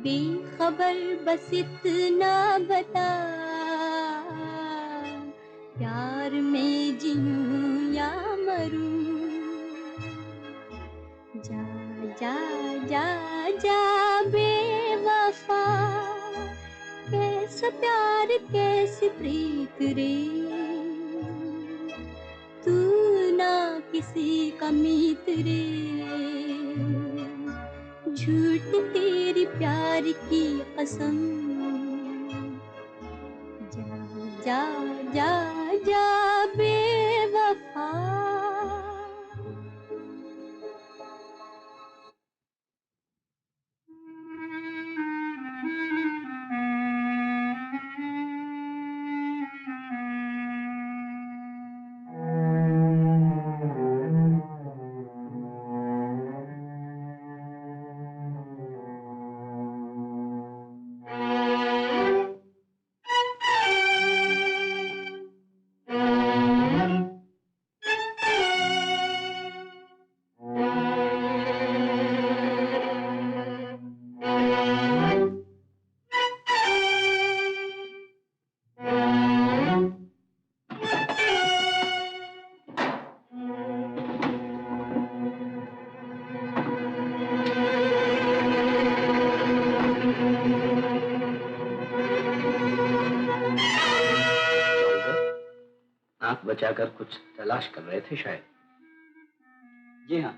बेखबर बस इतना बता, प्यार में जीऊं या मरूं। जा जा जा जा बेवफा, कैसा प्यार कैसी प्रीत रे, तू ना किसी का मीत रे, झूठ तेरी प्यार की कसम। जा जा जा जा बेवफा। आंख बचाकर कुछ तलाश कर रहे थे शायद। जी हाँ,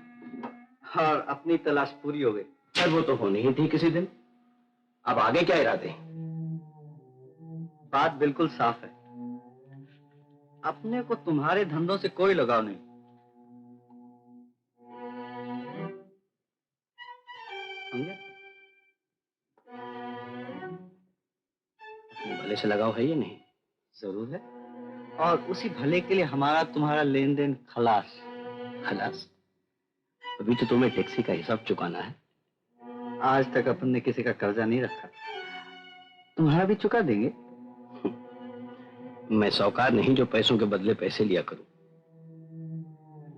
और अपनी तलाश पूरी हो गई। पर वो तो होनी ही थी किसी दिन। अब आगे क्या इरादे? बात बिल्कुल साफ है, अपने को तुम्हारे धंधों से कोई लगाव नहीं। समझे? भले से लगाव है या नहीं? जरूर है, और उसी भले के लिए हमारा तुम्हारा लेन देन खलास। खलास? अभी तो तुम्हें टैक्सी का हिसाब चुकाना है। आज तक अपन ने किसी का कर्जा नहीं रखा, तुम्हारा भी चुका देंगे। मैं साहूकार नहीं जो पैसों के बदले पैसे लिया करूं।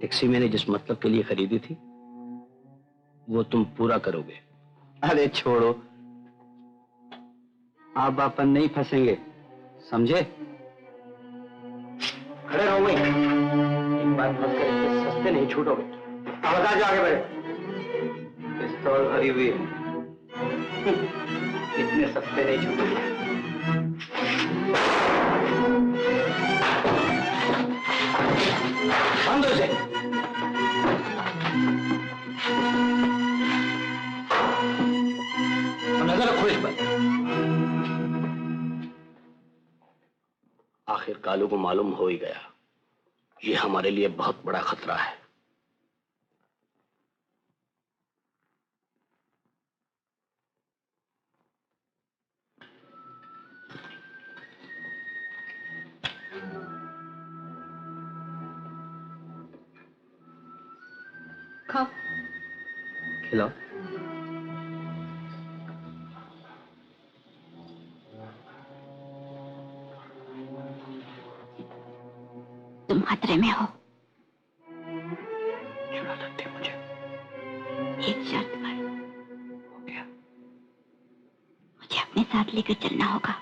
टैक्सी मैंने जिस मतलब के लिए खरीदी थी वो तुम पूरा करोगे। अरे छोड़ो, अब अपन नहीं फंसेंगे, समझे? खड़े रहो वहीं। एक बात मत कर, इतने सस्ते नहीं छूटोगे। बता जो आगे बढ़े। पिस्तौल भरी हुई है, इतने सस्ते नहीं छूटोगे। बंद हो जाए। नजर रखो इस पर। आखिर कालू को मालूम हो ही गया, ये हमारे लिए बहुत बड़ा खतरा है। खाओ। खिलाओ। तुम खतरे में हो। छुड़ा सकते मुझे? एक शर्त पर। हो गया। मुझे अपने साथ लेकर चलना होगा।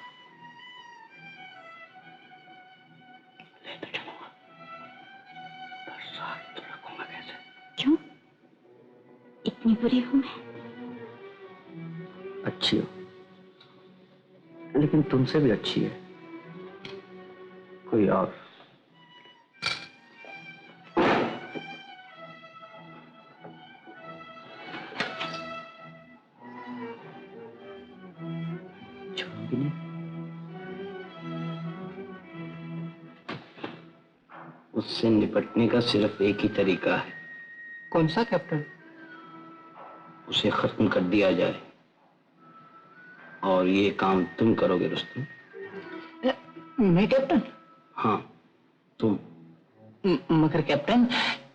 ले तो चलूंगा, पर साथ तो रखूंगा कैसे? क्यों? इतनी बुरी हूं मैं? अच्छी हो, लेकिन तुमसे भी अच्छी है कोई और। छोड़ोगी नहीं? उससे निपटने का सिर्फ एक ही तरीका है। कौन सा कैप्टन? उसे खत्म कर दिया जाए, और ये काम तुम करोगे रुस्तम। मैं कैप्टन? हाँ तुम। मगर कैप्टन,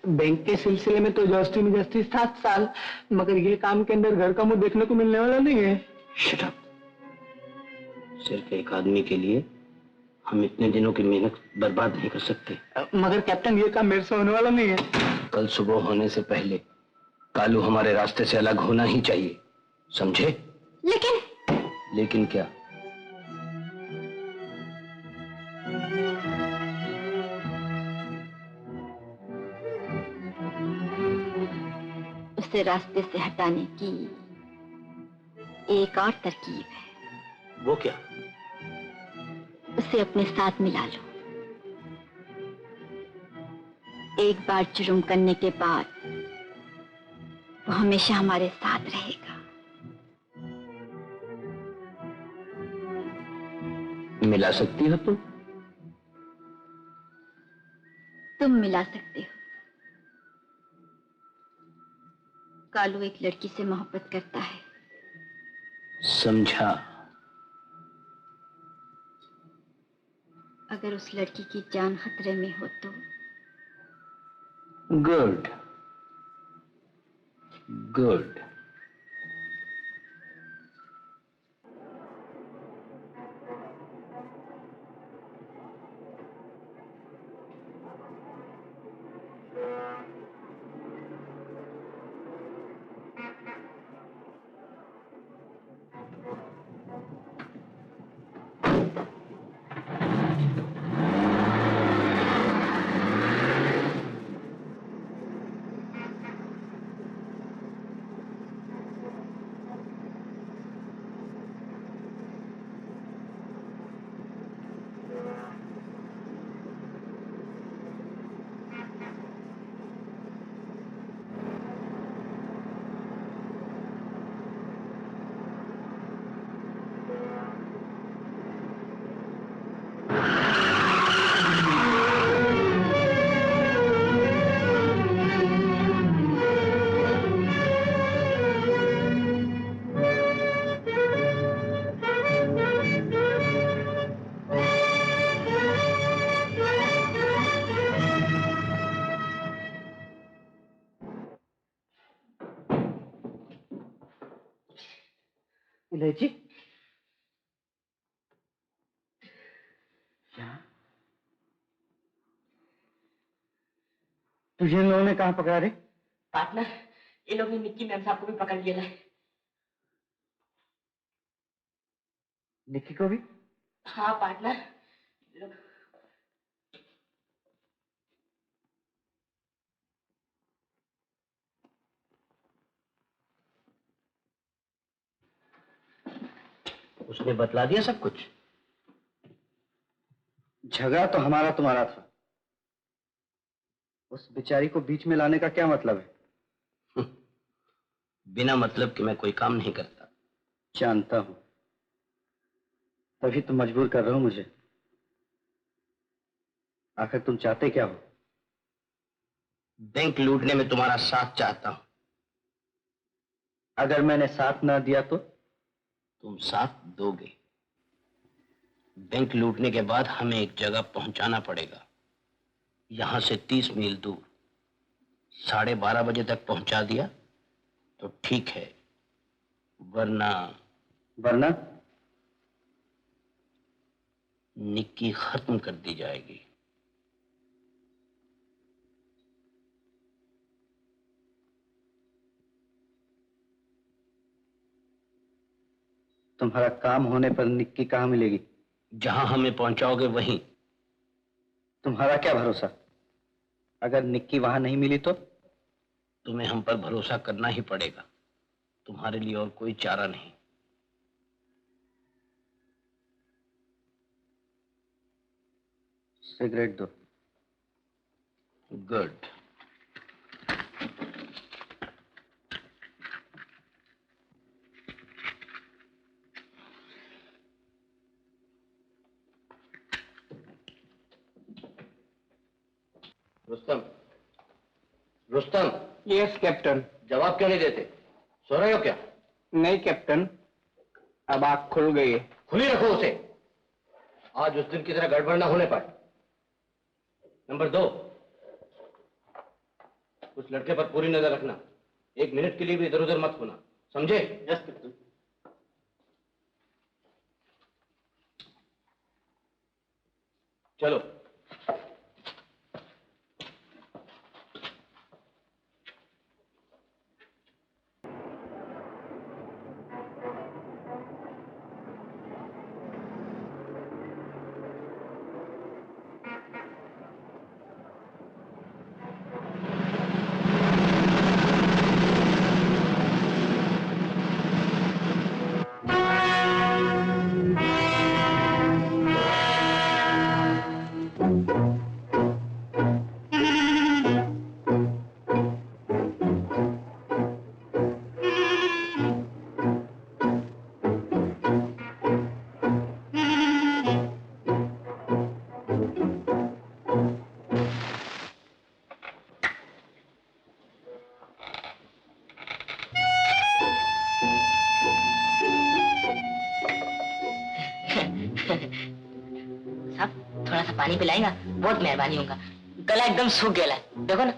बैंक के सिलसिले में तो जस्ती में जस्ती 7 साल, मगर ये काम के अंदर घर का मुंह देखने को मिलने वाला नहीं है। Shut up. सिर्फ एक आदमी के लिए हम इतने दिनों की मेहनत बर्बाद नहीं कर सकते। मगर कैप्टन, ये काम मेरे से होने वाला नहीं है। कल सुबह होने से पहले कालू हमारे रास्ते से अलग होना ही चाहिए, समझे? लेकिन क्या? उसे रास्ते से हटाने की एक और तरकीब है। वो क्या? उसे अपने साथ मिला लो। एक बार जुर्म करने के बाद वो हमेशा हमारे साथ रहेगा। मिला सकती हो तुम? तुम मिला सकते हो। कालू एक लड़की से मोहब्बत करता है। समझा। अगर उस लड़की की जान खतरे में हो तो? Good good. इलायची क्या? तुझे इन लोगों ने कहाँ पकड़ा रे? पार्टनर, ये लोग ने निक्की मैम साहब को भी पकड़ लिया है। निक्की को भी? हाँ पार्टनर, लोग उसने बतला दिया सब कुछ। झगड़ा तो हमारा तुम्हारा था, उस बेचारी को बीच में लाने का क्या मतलब है? बिना मतलब कि मैं कोई काम नहीं करता। जानता हूं, तभी तुम मजबूर कर रहे हो मुझे। आखिर तुम चाहते क्या हो? बैंक लूटने में तुम्हारा साथ चाहता हूं। अगर मैंने साथ ना दिया तो? तुम साथ दोगे। बैंक लूटने के बाद हमें एक जगह पहुंचाना पड़ेगा, यहां से 30 मील दूर। 12:30 बजे तक पहुंचा दिया तो ठीक है, वरना निक्की खत्म कर दी जाएगी। तुम्हारा काम होने पर निक्की कहाँ मिलेगी? जहां हमें पहुंचाओगे वहीं। तुम्हारा क्या भरोसा? अगर निक्की वहां नहीं मिली तो? तुम्हें हम पर भरोसा करना ही पड़ेगा, तुम्हारे लिए और कोई चारा नहीं। सिगरेट दो। Good. Rustam, Rustam. Yes captain. जवाब क्यों नहीं देते? सो रहे हो क्या? नहीं कैप्टन, अब आँख खुल गई है। खुली रखो उसे, आज उस दिन की तरह गड़बड़ ना होने पाए। नंबर 2, उस लड़के पर पूरी नजर रखना, 1 मिनट के लिए भी इधर उधर मत होना, समझे? Yes captain. चलो। थोड़ा सा पानी पिलाएगा, बहुत मेहरबानी होगा। गला एकदम सूख गया है, देखो ना।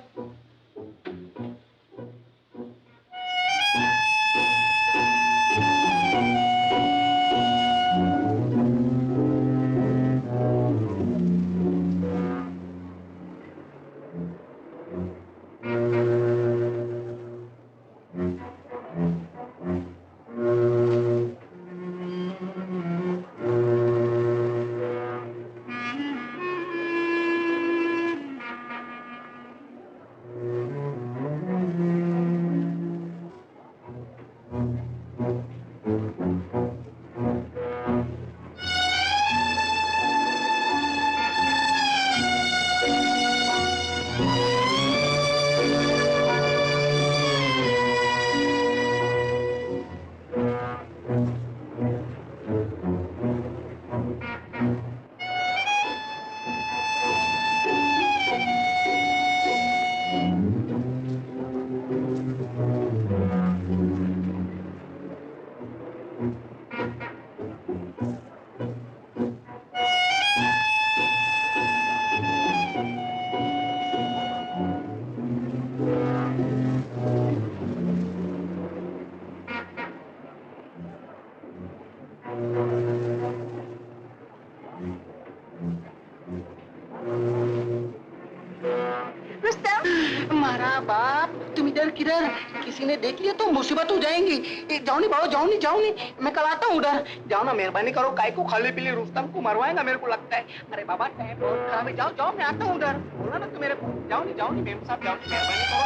मारा बाप, तुम इधर किधर? किसी ने देख लिया तो मुसीबत हो जाएंगी। जाओ नहीं बाबा, जाओ नहीं, मैं कल आता हूँ उधर। जाओ ना, मेहरबानी करो, काय को खाली पीली रुस्तम को मरवाएगा मेरे को लगता है। अरे बाबा टाइम बहुत खराब है, जाओ मैं आता हूँ उधर। बोला ना तू मेरे को, जाओ नहीं मेम साहब, जाओ नहीं, मेहरबानी करो।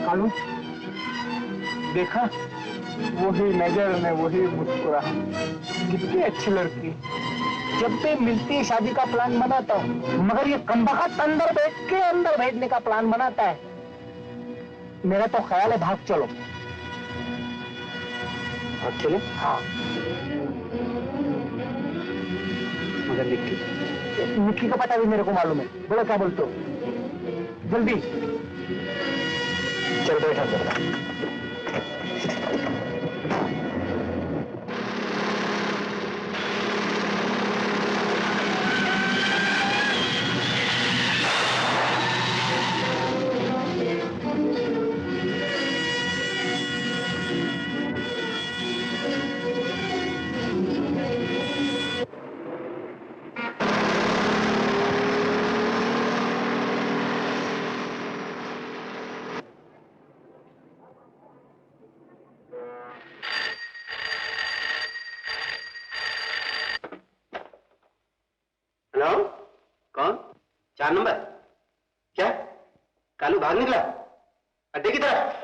कालू, देखा वही नजर में वही मुस्कुराहट, कितनी अच्छी लड़की। जब भी मिलती शादी का प्लान बनाता हूँ, मगर ये कमबख्त अंदर बैठ के अंदर भेजने का प्लान बनाता है। मेरा तो ख्याल है भाग चलो। भाग चलो? हाँ। मगर निक्की का पता भी मेरे को मालूम है। बोलो क्या बोलते हो? जल्दी चल बैठा कर। हेलो, कौन? 4 नंबर? क्या कालू भाग निकला अड्डे की तरफ?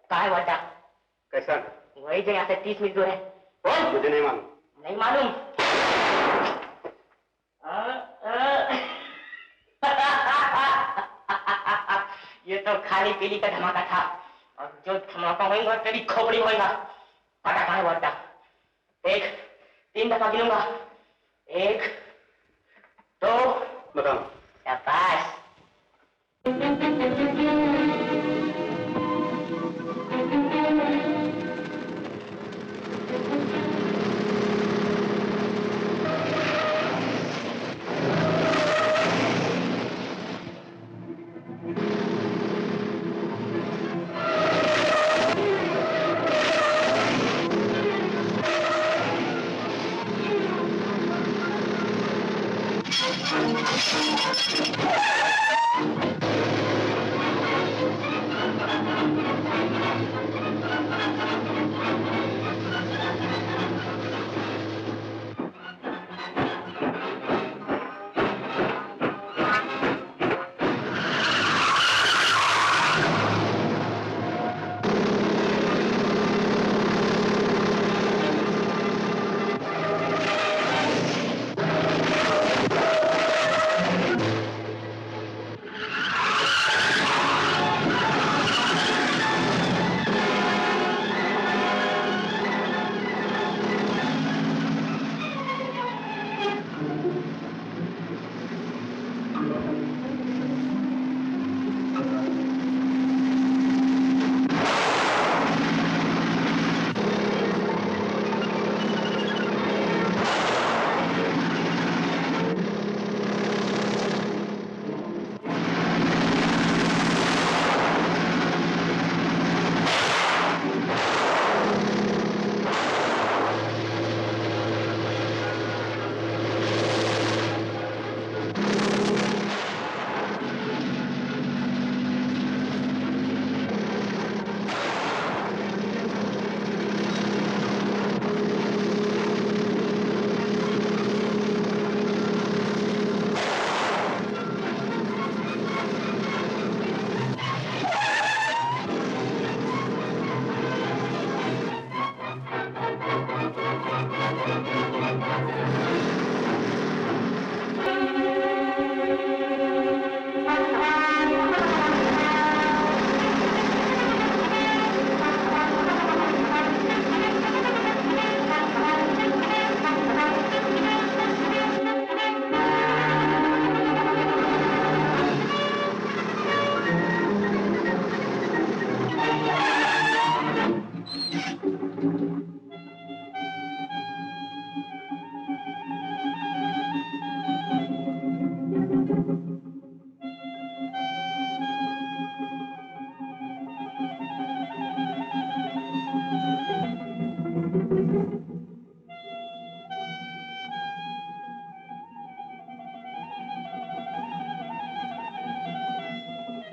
कहाँ है वाटा? कैसा? वही जो यहाँ से 30 मील दूर है। कौन? मुझे नहीं मालूम। नहीं मालूम? ये तो खाली पीली का धमाका था, और जो धमाका होगा तेरी खोपड़ी होगा। पता कहाँ है वाटा? 3 दफा गिनूंगा। 1 2 बताओ। शाबाश।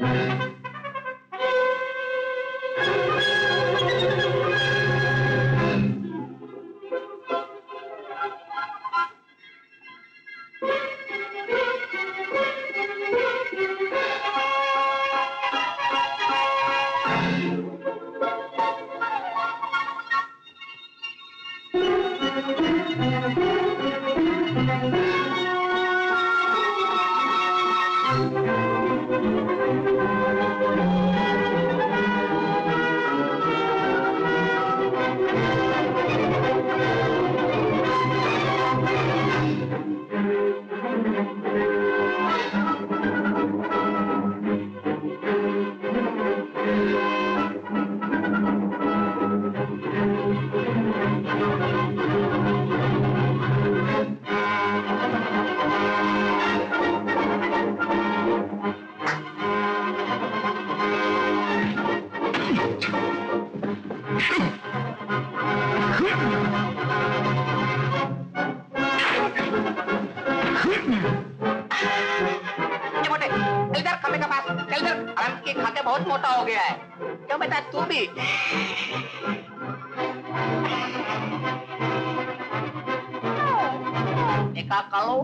ये मोटे, चल इधर खंबे के पास, चल इधर। आराम की खा के बहुत मोटा हो गया है। क्यों बेटा तू भी? देखा कालू?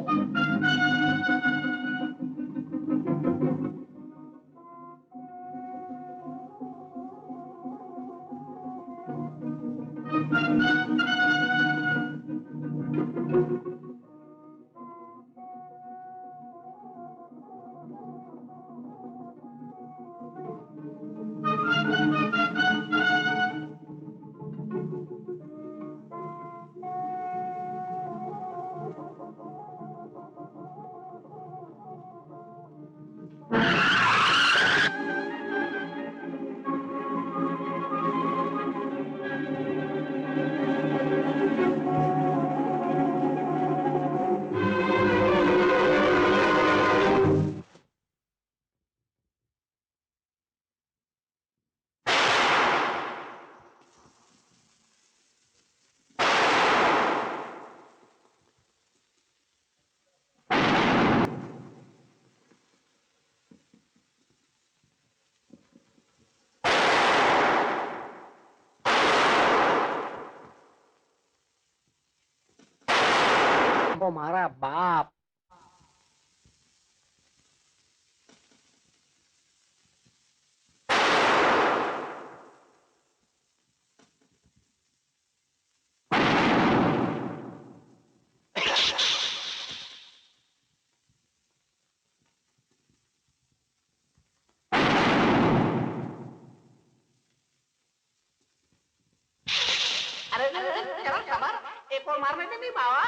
वो मारा बाप। अरे चलो खबर, एक और मारने दे नहीं बाबा।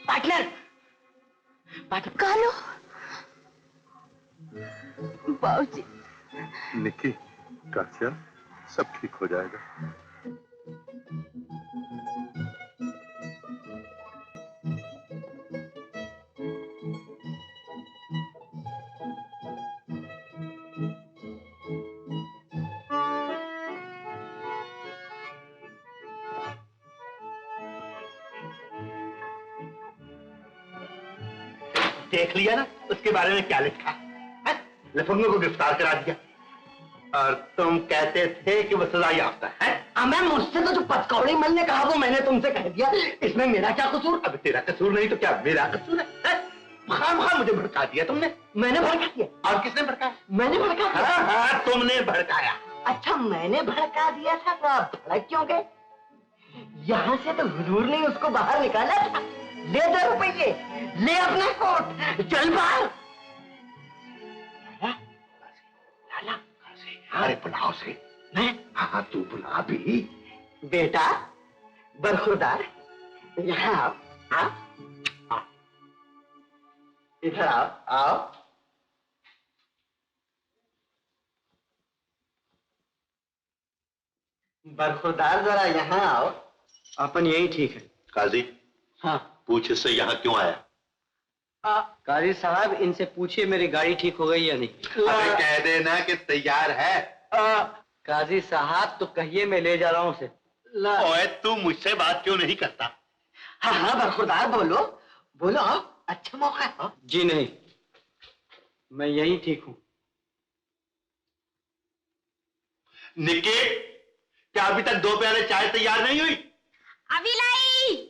पार्टनर, कालू, बाबूजी। निक्की, काशिया, सब ठीक हो जाएगा। देख लिया ना उसके बारे में क्या लिखा है? लफंगों को गिरफ्तार करा दिया और तुम कहते थे कि वो सजा याफ्ता है। मैं मुझसे तो जो पचकौड़ी मल ने कहा वो मैंने तुमसे कह दिया, इसमें मेरा क्या कसूर? अब तेरा कसूर नहीं तो क्या मेरा कसूर है? खामखा मुझे भड़का दिया तुमने। मैंने भड़का दिया? और किसने भड़काया? मैंने भड़का दिया। हाँ, तुमने भड़काया। अच्छा, मैंने भड़का दिया था तो आप भड़क क्यों गए? यहाँ से तो हुजूर ने उसको बाहर निकाला था। ले 2 रुपये, ले अपना कोट, चल बाहर। लाला, अरे बुलाओ से। मैं? हाँ तू बुला भी। बेटा बरखुरदार, यहाँ आओ, आओ, आओ, इधर आओ, आओ। बरखुरदार जरा यहाँ आओ। अपन यही ठीक है। काजी, हाँ पूछ इससे यहाँ क्यों आया? काजी साहब, इनसे पूछिए मेरी गाड़ी ठीक हो गई या नहीं। अरे कह देना कि तैयार है। काजी साहब तो कहिए, मैं ले जा रहा हूँ उसे। ओए तू मुझसे बात क्यों नहीं करता? हाँ हाँ बरखुरदार, बोलो बोलो, आओ, अच्छा मौका है। जी नहीं, मैं यही ठीक हूँ। निकी, क्या अभी तक 2 प्याले चाय तैयार नहीं हुई? अभी लाई।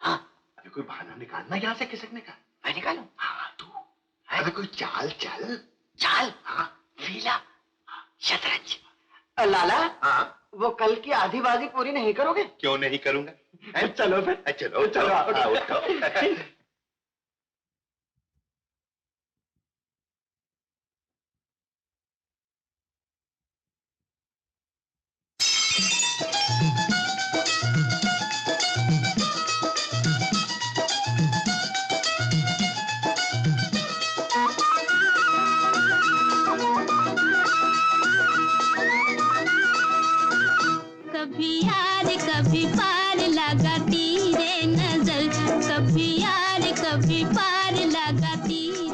हाँ, अभी कोई बहाना निकालना यहाँ से खिसकने का। मैं निकालूं? हाँ तू। अभी कोई चाल चल। चाल? हाँ, लीला, शतरंज। लाला, हाँ वो कल की आधी बाजी पूरी नहीं करोगे? क्यों नहीं करूंगा? चलो फिर। चलो चलो, हाँ, उठो। कभी यार कभी पार लगाती रे नजर, कभी यार कभी पार लगाती